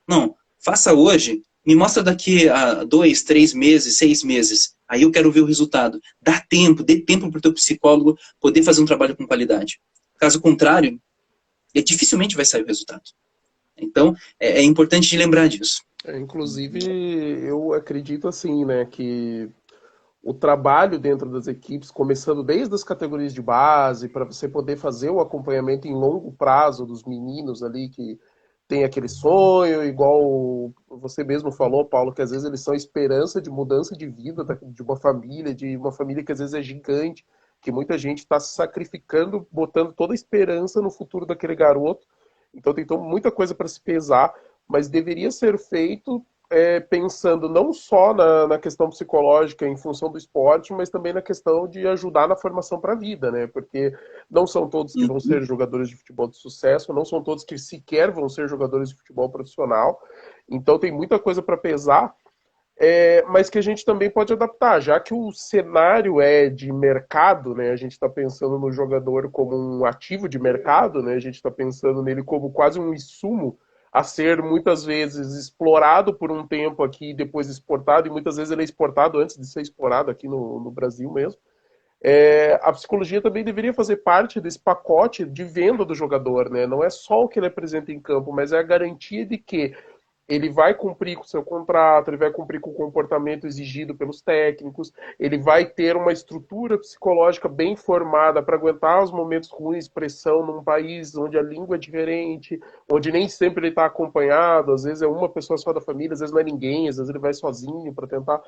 Não, faça hoje, me mostra daqui a 2, 3 meses, 6 meses. Aí eu quero ver o resultado. Dá tempo, dê tempo para o teu psicólogo poder fazer um trabalho com qualidade. Caso contrário, dificilmente vai sair o resultado. Então, é importante de lembrar disso. Inclusive, eu acredito assim, né, que o trabalho dentro das equipes, começando desde as categorias de base, para você poder fazer o acompanhamento em longo prazo dos meninos ali que tem aquele sonho, igual você mesmo falou, Paulo, que às vezes eles são esperança de mudança de vida de uma família que às vezes é gigante, que muita gente está se sacrificando, botando toda a esperança no futuro daquele garoto. Então tem muita coisa para se pesar, mas deveria ser feito pensando não só na questão psicológica em função do esporte, mas também na questão de ajudar na formação para a vida, né? Porque não são todos que vão ser jogadores de futebol de sucesso, não são todos que sequer vão ser jogadores de futebol profissional. Então tem muita coisa para pesar, mas que a gente também pode adaptar, já que o cenário é de mercado, né? A gente está pensando no jogador como um ativo de mercado, né? A gente está pensando nele como quase um insumo a ser muitas vezes explorado por um tempo aqui e depois exportado, e muitas vezes ele é exportado antes de ser explorado aqui no Brasil mesmo. A psicologia também deveria fazer parte desse pacote de venda do jogador, né? Não é só o que ele apresenta em campo, mas é a garantia de que ele vai cumprir com o seu contrato, ele vai cumprir com o comportamento exigido pelos técnicos, ele vai ter uma estrutura psicológica bem formada para aguentar os momentos ruins, pressão num país onde a língua é diferente, onde nem sempre ele está acompanhado, às vezes é uma pessoa só da família, às vezes não é ninguém, às vezes ele vai sozinho para tentar.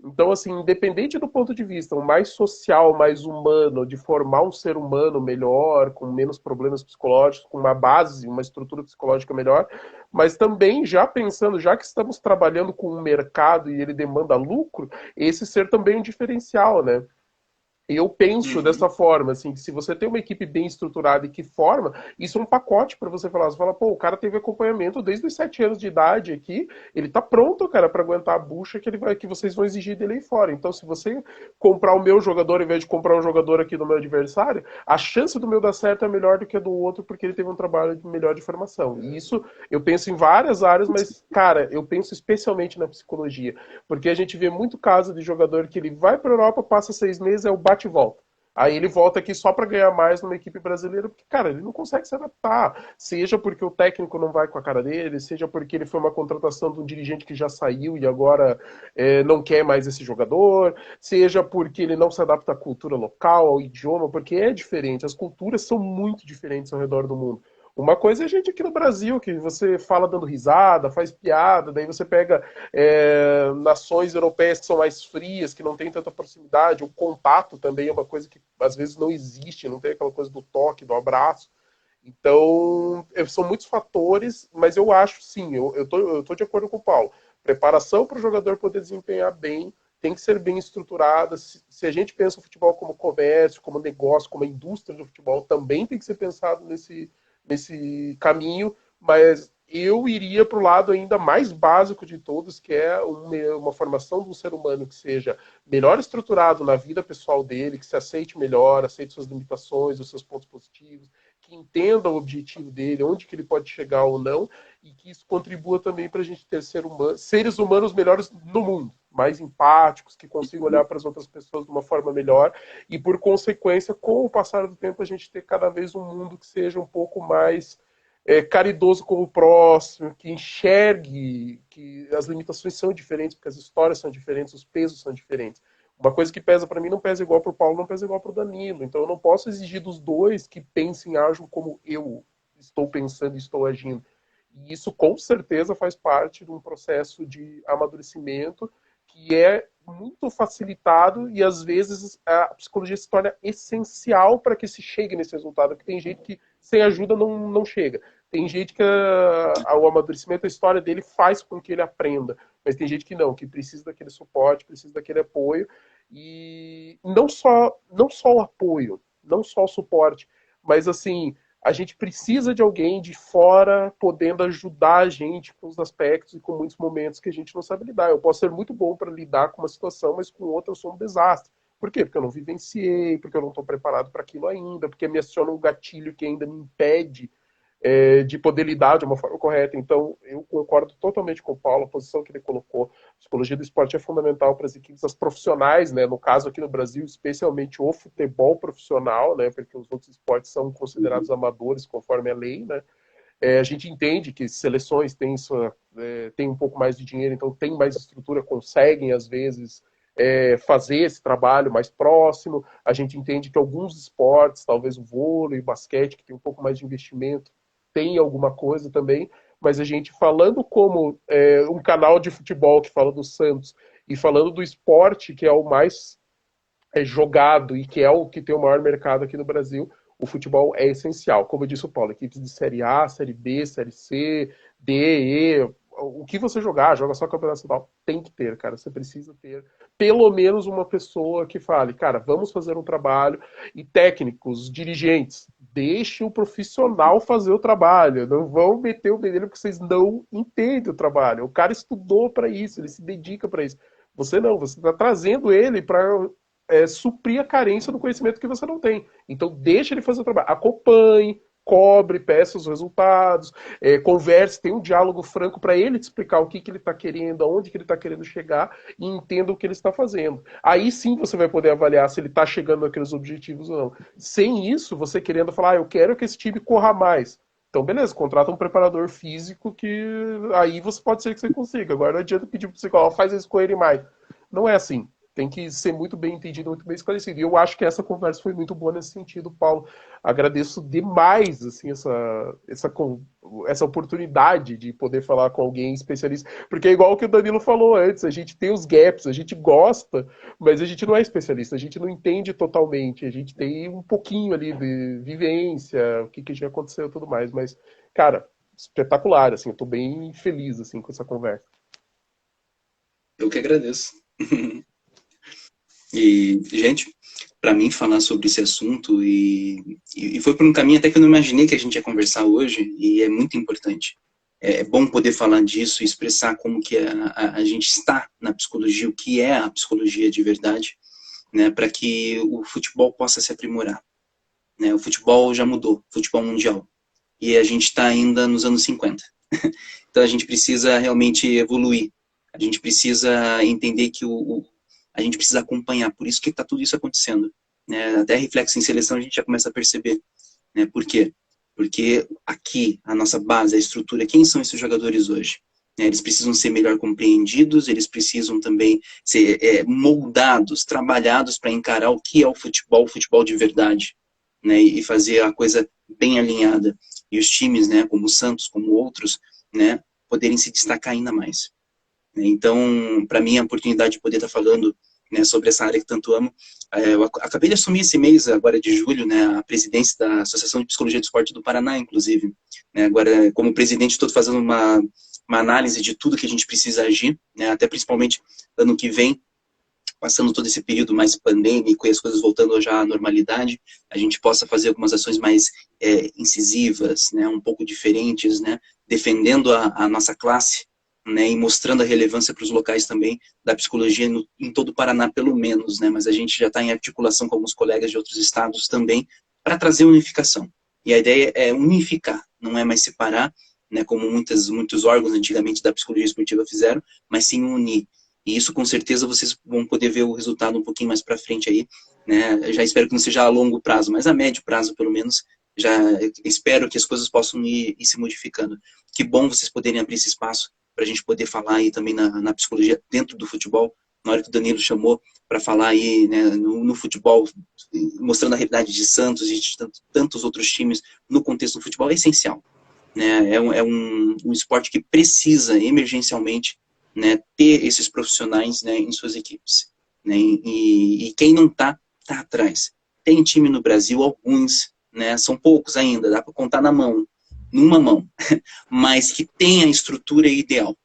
Então, assim, independente do ponto de vista, o mais social, mais humano, de formar um ser humano melhor, com menos problemas psicológicos, com uma base, uma estrutura psicológica melhor, mas também já pensando, já que estamos trabalhando com um mercado e ele demanda lucro, esse ser também um diferencial, né? Eu penso dessa forma, assim, que se você tem uma equipe bem estruturada e que forma, isso é um pacote para você falar. Você fala, pô, o cara teve acompanhamento desde os 7 anos de idade aqui, ele tá pronto, cara, para aguentar a bucha que vocês vão exigir dele aí fora. Então, se você comprar o meu jogador em vez de comprar um jogador aqui do meu adversário, a chance do meu dar certo é melhor do que a do outro, porque ele teve um trabalho melhor de formação. E isso eu penso em várias áreas, mas, cara, eu penso especialmente na psicologia, porque a gente vê muito caso de jogador que ele vai para a Europa, passa 6 meses, é o bate e volta. Aí ele volta aqui só para ganhar mais numa equipe brasileira, porque, cara, ele não consegue se adaptar. Seja porque o técnico não vai com a cara dele, seja porque ele foi uma contratação de um dirigente que já saiu e agora não quer mais esse jogador, seja porque ele não se adapta à cultura local, ao idioma, porque é diferente. As culturas são muito diferentes ao redor do mundo. Uma coisa é a gente aqui no Brasil, que você fala dando risada, faz piada, daí você pega nações europeias que são mais frias, que não tem tanta proximidade, o contato também é uma coisa que às vezes não existe, não tem aquela coisa do toque, do abraço. Então, são muitos fatores, mas eu acho sim, eu tô de acordo com o Paulo. Preparação para o jogador poder desempenhar bem, tem que ser bem estruturada. Se a gente pensa o futebol como comércio, como negócio, como indústria do futebol, também tem que ser pensado nesse caminho, mas eu iria para o lado ainda mais básico de todos, que é uma formação de um ser humano que seja melhor estruturado na vida pessoal dele, que se aceite melhor, aceite suas limitações, os seus pontos positivos, que entenda o objetivo dele, onde que ele pode chegar ou não, e que isso contribua também para a gente ter seres humanos melhores no mundo, mais empáticos, que consigam olhar para as outras pessoas de uma forma melhor, e por consequência, com o passar do tempo, a gente ter cada vez um mundo que seja um pouco mais caridoso com o próximo, que enxergue que as limitações são diferentes, porque as histórias são diferentes, os pesos são diferentes. Uma coisa que pesa para mim não pesa igual para o Paulo, não pesa igual para o Danilo. Então eu não posso exigir dos dois que pensem e ajam como eu estou pensando e estou agindo. E isso com certeza faz parte de um processo de amadurecimento que é muito facilitado e às vezes a psicologia se torna essencial para que se chegue nesse resultado, porque tem gente que sem ajuda não chega. Tem gente que o amadurecimento, a história dele faz com que ele aprenda, mas tem gente que não, que precisa daquele suporte, precisa daquele apoio, e não só o apoio, não só o suporte, mas assim, a gente precisa de alguém de fora podendo ajudar a gente com os aspectos e com muitos momentos que a gente não sabe lidar. Eu posso ser muito bom para lidar com uma situação, mas com outra eu sou um desastre. Por quê? Porque eu não vivenciei, porque eu não estou preparado para aquilo ainda, porque me aciona um gatilho que ainda me impede de poder lidar de uma forma correta. Então, eu concordo totalmente com o Paulo, a posição que ele colocou. A psicologia do esporte é fundamental para as equipes, as profissionais, né? No caso aqui no Brasil, especialmente o futebol profissional, né? Porque os outros esportes são considerados amadores, conforme a lei, né? A gente entende que seleções têm um pouco mais de dinheiro, então tem mais estrutura, conseguem, às vezes, fazer esse trabalho mais próximo. A gente entende que alguns esportes, talvez o vôlei, o basquete, que tem um pouco mais de investimento, tem alguma coisa também, mas a gente falando como um canal de futebol que fala do Santos e falando do esporte que é o mais jogado e que é o que tem o maior mercado aqui no Brasil, o futebol é essencial. Como eu disse o Paulo, equipes de Série A, Série B, Série C, D, E, o que você jogar, joga só campeonato nacional, tem que ter, cara. Você precisa ter pelo menos uma pessoa que fale, cara, vamos fazer um trabalho. E técnicos, dirigentes, deixe o profissional fazer o trabalho. Não vão meter o bedelho porque vocês não entendem o trabalho. O cara estudou para isso, ele se dedica para isso. Você não, você está trazendo ele para suprir a carência do conhecimento que você não tem. Então, deixa ele fazer o trabalho. Acompanhe, cobre, peça os resultados, converse, tenha um diálogo franco para ele te explicar o que ele está querendo, aonde que ele está querendo chegar e entenda o que ele está fazendo. Aí sim você vai poder avaliar se ele está chegando naqueles objetivos ou não. Sem isso, você querendo falar, eu quero que esse time corra mais. Então, beleza, contrata um preparador físico que aí você pode ser que você consiga. Agora não adianta pedir para o psicólogo, faz isso com ele mais. Não é assim. Tem que ser muito bem entendido, muito bem esclarecido. E eu acho que essa conversa foi muito boa nesse sentido, Paulo. Agradeço demais assim, essa oportunidade de poder falar com alguém especialista. Porque é igual o que o Danilo falou antes, a gente tem os gaps, a gente gosta, mas a gente não é especialista, a gente não entende totalmente, a gente tem um pouquinho ali de vivência, o que já aconteceu e tudo mais. Mas, cara, espetacular, assim, eu tô bem feliz assim, com essa conversa. Eu que agradeço. E, gente, para mim falar sobre esse assunto e foi por um caminho até que eu não imaginei que a gente ia conversar hoje, e é muito importante. É bom poder falar disso e expressar como que a gente está na psicologia, o que é a psicologia de verdade, né, para que o futebol possa se aprimorar. Né? O futebol já mudou, futebol mundial, e a gente está ainda nos anos 50. Então a gente precisa realmente evoluir, a gente precisa entender que a gente precisa acompanhar, por isso que está tudo isso acontecendo. Né? Até reflexo em seleção a gente já começa a perceber. Né? Por quê? Porque aqui, a nossa base, a estrutura, quem são esses jogadores hoje? Né? Eles precisam ser melhor compreendidos, eles precisam também ser moldados, trabalhados para encarar o que é o futebol de verdade. Né? E fazer a coisa bem alinhada. E os times, né, como o Santos, como outros, né, poderem se destacar ainda mais. Então, para mim, a oportunidade de poder estar falando, né, sobre essa área que tanto amo, eu acabei de assumir esse mês, agora de julho, né, a presidência da Associação de Psicologia do Esporte do Paraná, inclusive. Né, agora, como presidente, estou fazendo uma análise de tudo que a gente precisa agir, né, até principalmente ano que vem, passando todo esse período mais pandêmico e as coisas voltando já à normalidade, a gente possa fazer algumas ações mais incisivas, né, um pouco diferentes, né, defendendo a nossa classe, né, e mostrando a relevância para os locais também da psicologia em todo o Paraná, pelo menos, né, mas a gente já está em articulação com alguns colegas de outros estados também, para trazer unificação. E a ideia é unificar, não é mais separar, né, como muitos órgãos antigamente da psicologia esportiva fizeram, mas sim unir. E isso, com certeza, vocês vão poder ver o resultado um pouquinho mais para frente aí, né, eu já espero que não seja a longo prazo, mas a médio prazo, pelo menos, já espero que as coisas possam ir se modificando. Que bom vocês poderem abrir esse espaço para a gente poder falar aí também na psicologia dentro do futebol, na hora que o Danilo chamou para falar aí, né, no futebol, mostrando a realidade de Santos e de tantos outros times no contexto do futebol, é essencial. Né? É um esporte que precisa, emergencialmente, né, ter esses profissionais, né, em suas equipes. Né? E quem não está atrás. Tem time no Brasil, alguns, né, são poucos ainda, dá para contar numa mão, mas que tem a estrutura ideal,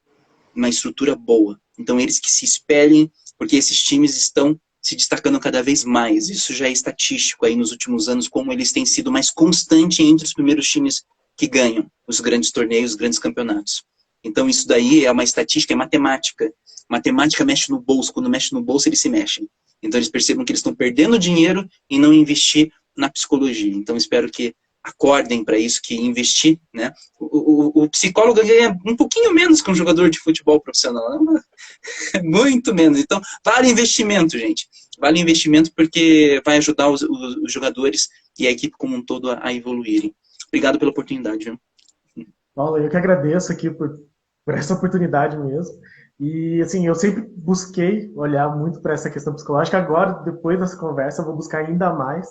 uma estrutura boa. Então, eles que se espelhem, porque esses times estão se destacando cada vez mais. Isso já é estatístico aí nos últimos anos, como eles têm sido mais constantes entre os primeiros times que ganham os grandes torneios, os grandes campeonatos. Então, isso daí é uma estatística, é matemática. Matemática mexe no bolso, quando mexe no bolso, eles se mexem. Então, eles percebam que eles estão perdendo dinheiro em não investir na psicologia. Então, espero que acordem para isso, que investir, né? O psicólogo ganha um pouquinho menos que um jogador de futebol profissional, né? Muito menos. Então, vale investimento, gente. Vale investimento porque vai ajudar os jogadores e a equipe como um todo a evoluírem. Obrigado pela oportunidade, viu? Paulo, eu que agradeço aqui por essa oportunidade mesmo. E, assim, eu sempre busquei olhar muito para essa questão psicológica. Agora, depois dessa conversa, eu vou buscar ainda mais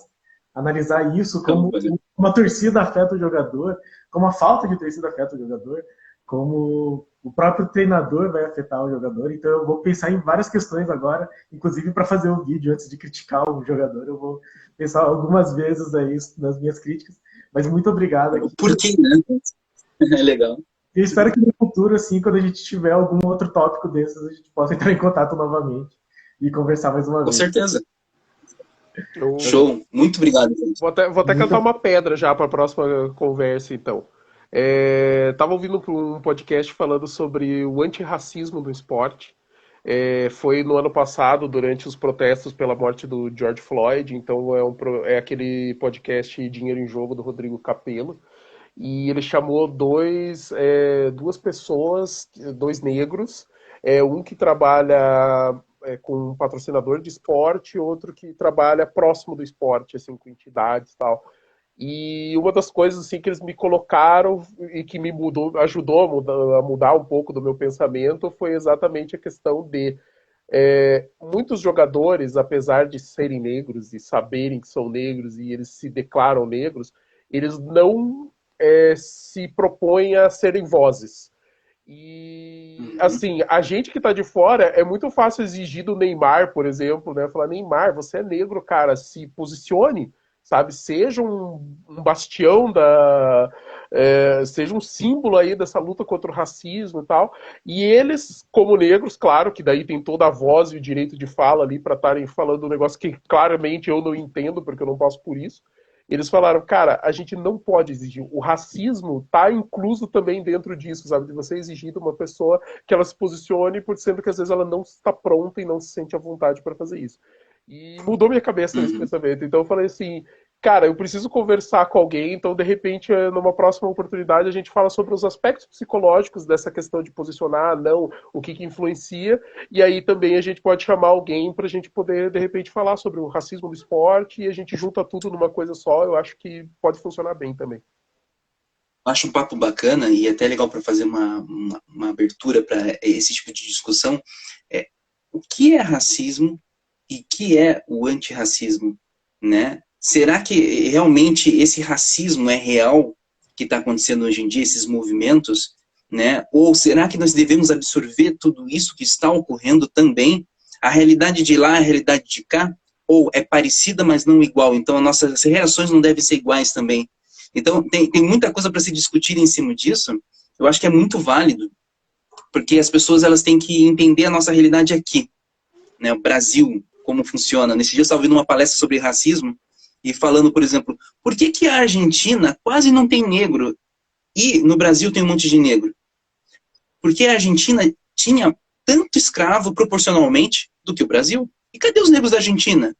analisar isso como uma torcida afeta o jogador, como a falta de torcida afeta o jogador, como o próprio treinador vai afetar o jogador. Então, eu vou pensar em várias questões agora, inclusive para fazer o vídeo, antes de criticar o jogador, eu vou pensar algumas vezes aí nas minhas críticas. Mas muito obrigado. Aqui. Por quê, né? É legal. Eu espero que no futuro, assim, quando a gente tiver algum outro tópico desses, a gente possa entrar em contato novamente e conversar mais uma vez. Com certeza. Show. Muito obrigado, gente. Vou até cantar uma pedra já para a próxima conversa, então. Tava ouvindo um podcast falando sobre o antirracismo no esporte. Foi no ano passado, durante os protestos pela morte do George Floyd. Então é aquele podcast Dinheiro em Jogo, do Rodrigo Capello. E ele chamou duas pessoas, dois negros, um que trabalha com um patrocinador de esporte, outro que trabalha próximo do esporte, assim, com entidades e tal. E uma das coisas assim, que eles me colocaram e que me ajudou a mudar um pouco do meu pensamento foi exatamente a questão de muitos jogadores, apesar de serem negros e saberem que são negros e eles se declaram negros, eles não se propõem a serem vozes. E, assim, a gente que tá de fora, é muito fácil exigir do Neymar, por exemplo, né? Falar, Neymar, você é negro, cara, se posicione, sabe? Seja um bastião seja um símbolo aí dessa luta contra o racismo e tal. E eles, como negros, claro, que daí tem toda a voz e o direito de fala ali para estarem falando um negócio que claramente eu não entendo, porque eu não passo por isso. Eles falaram, cara, a gente não pode exigir. O racismo tá incluso também dentro disso, sabe? De você exigir de uma pessoa que ela se posicione, por sendo que às vezes ela não está pronta e não se sente à vontade para fazer isso. E mudou minha cabeça nesse pensamento. Então eu falei assim, cara, eu preciso conversar com alguém, então de repente, numa próxima oportunidade, a gente fala sobre os aspectos psicológicos dessa questão de posicionar, não, o que influencia, e aí também a gente pode chamar alguém para a gente poder, de repente, falar sobre o racismo no esporte, e a gente junta tudo numa coisa só, eu acho que pode funcionar bem também. Acho um papo bacana e até legal para fazer uma abertura para esse tipo de discussão. O que é racismo e o que é o antirracismo, né? Será que realmente esse racismo é real que está acontecendo hoje em dia, esses movimentos, né? Ou será que nós devemos absorver tudo isso que está ocorrendo também? A realidade de lá, a realidade de cá? Ou é parecida, mas não igual? Então, as nossas reações não devem ser iguais também. Então, tem muita coisa para se discutir em cima disso. Eu acho que é muito válido, porque as pessoas elas têm que entender a nossa realidade aqui, né? O Brasil, como funciona. Nesse dia eu estava ouvindo uma palestra sobre racismo, e falando, por exemplo, por que a Argentina quase não tem negro e no Brasil tem um monte de negro? Porque a Argentina tinha tanto escravo proporcionalmente do que o Brasil. E cadê os negros da Argentina?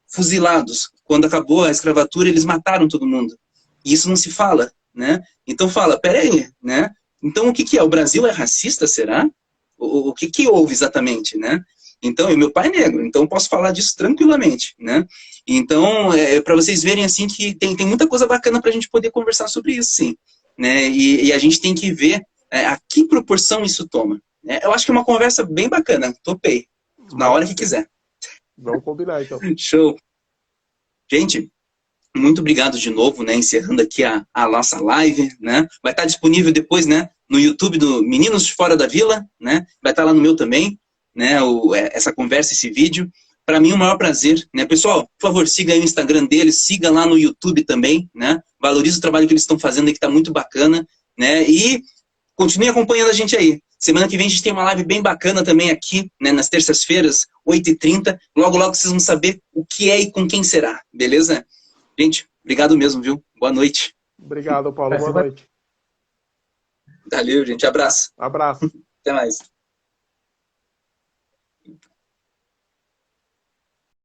Fuzilados. Quando acabou a escravatura, eles mataram todo mundo. E isso não se fala, né? Então fala, peraí, né? Então o que é? O Brasil é racista, será? O que houve exatamente, né? Então, e meu pai é negro, então eu posso falar disso tranquilamente, né? Então, para vocês verem, assim, que tem muita coisa bacana para a gente poder conversar sobre isso, sim, né? E a gente tem que ver a que proporção isso toma. Eu acho que é uma conversa bem bacana, topei. Na hora que quiser. Vamos combinar, então. Show. Gente, muito obrigado de novo, né? Encerrando aqui a nossa live, né? Vai estar disponível depois, né? No YouTube do Meninos de Fora da Vila, né? Vai estar lá no meu também, né? Essa conversa, esse vídeo. Para mim, o maior prazer, né? Pessoal, por favor, siga aí o Instagram deles, siga lá no YouTube também, né? Valorize o trabalho que eles estão fazendo aí, que está muito bacana, né? E continue acompanhando a gente aí. Semana que vem a gente tem uma live bem bacana também aqui, né? Nas terças-feiras, 8h30. Logo, logo vocês vão saber o que é e com quem será, beleza? Gente, obrigado mesmo, viu? Boa noite. Obrigado, Paulo. Boa noite. Valeu, gente. Abraço. Abraço. Até mais.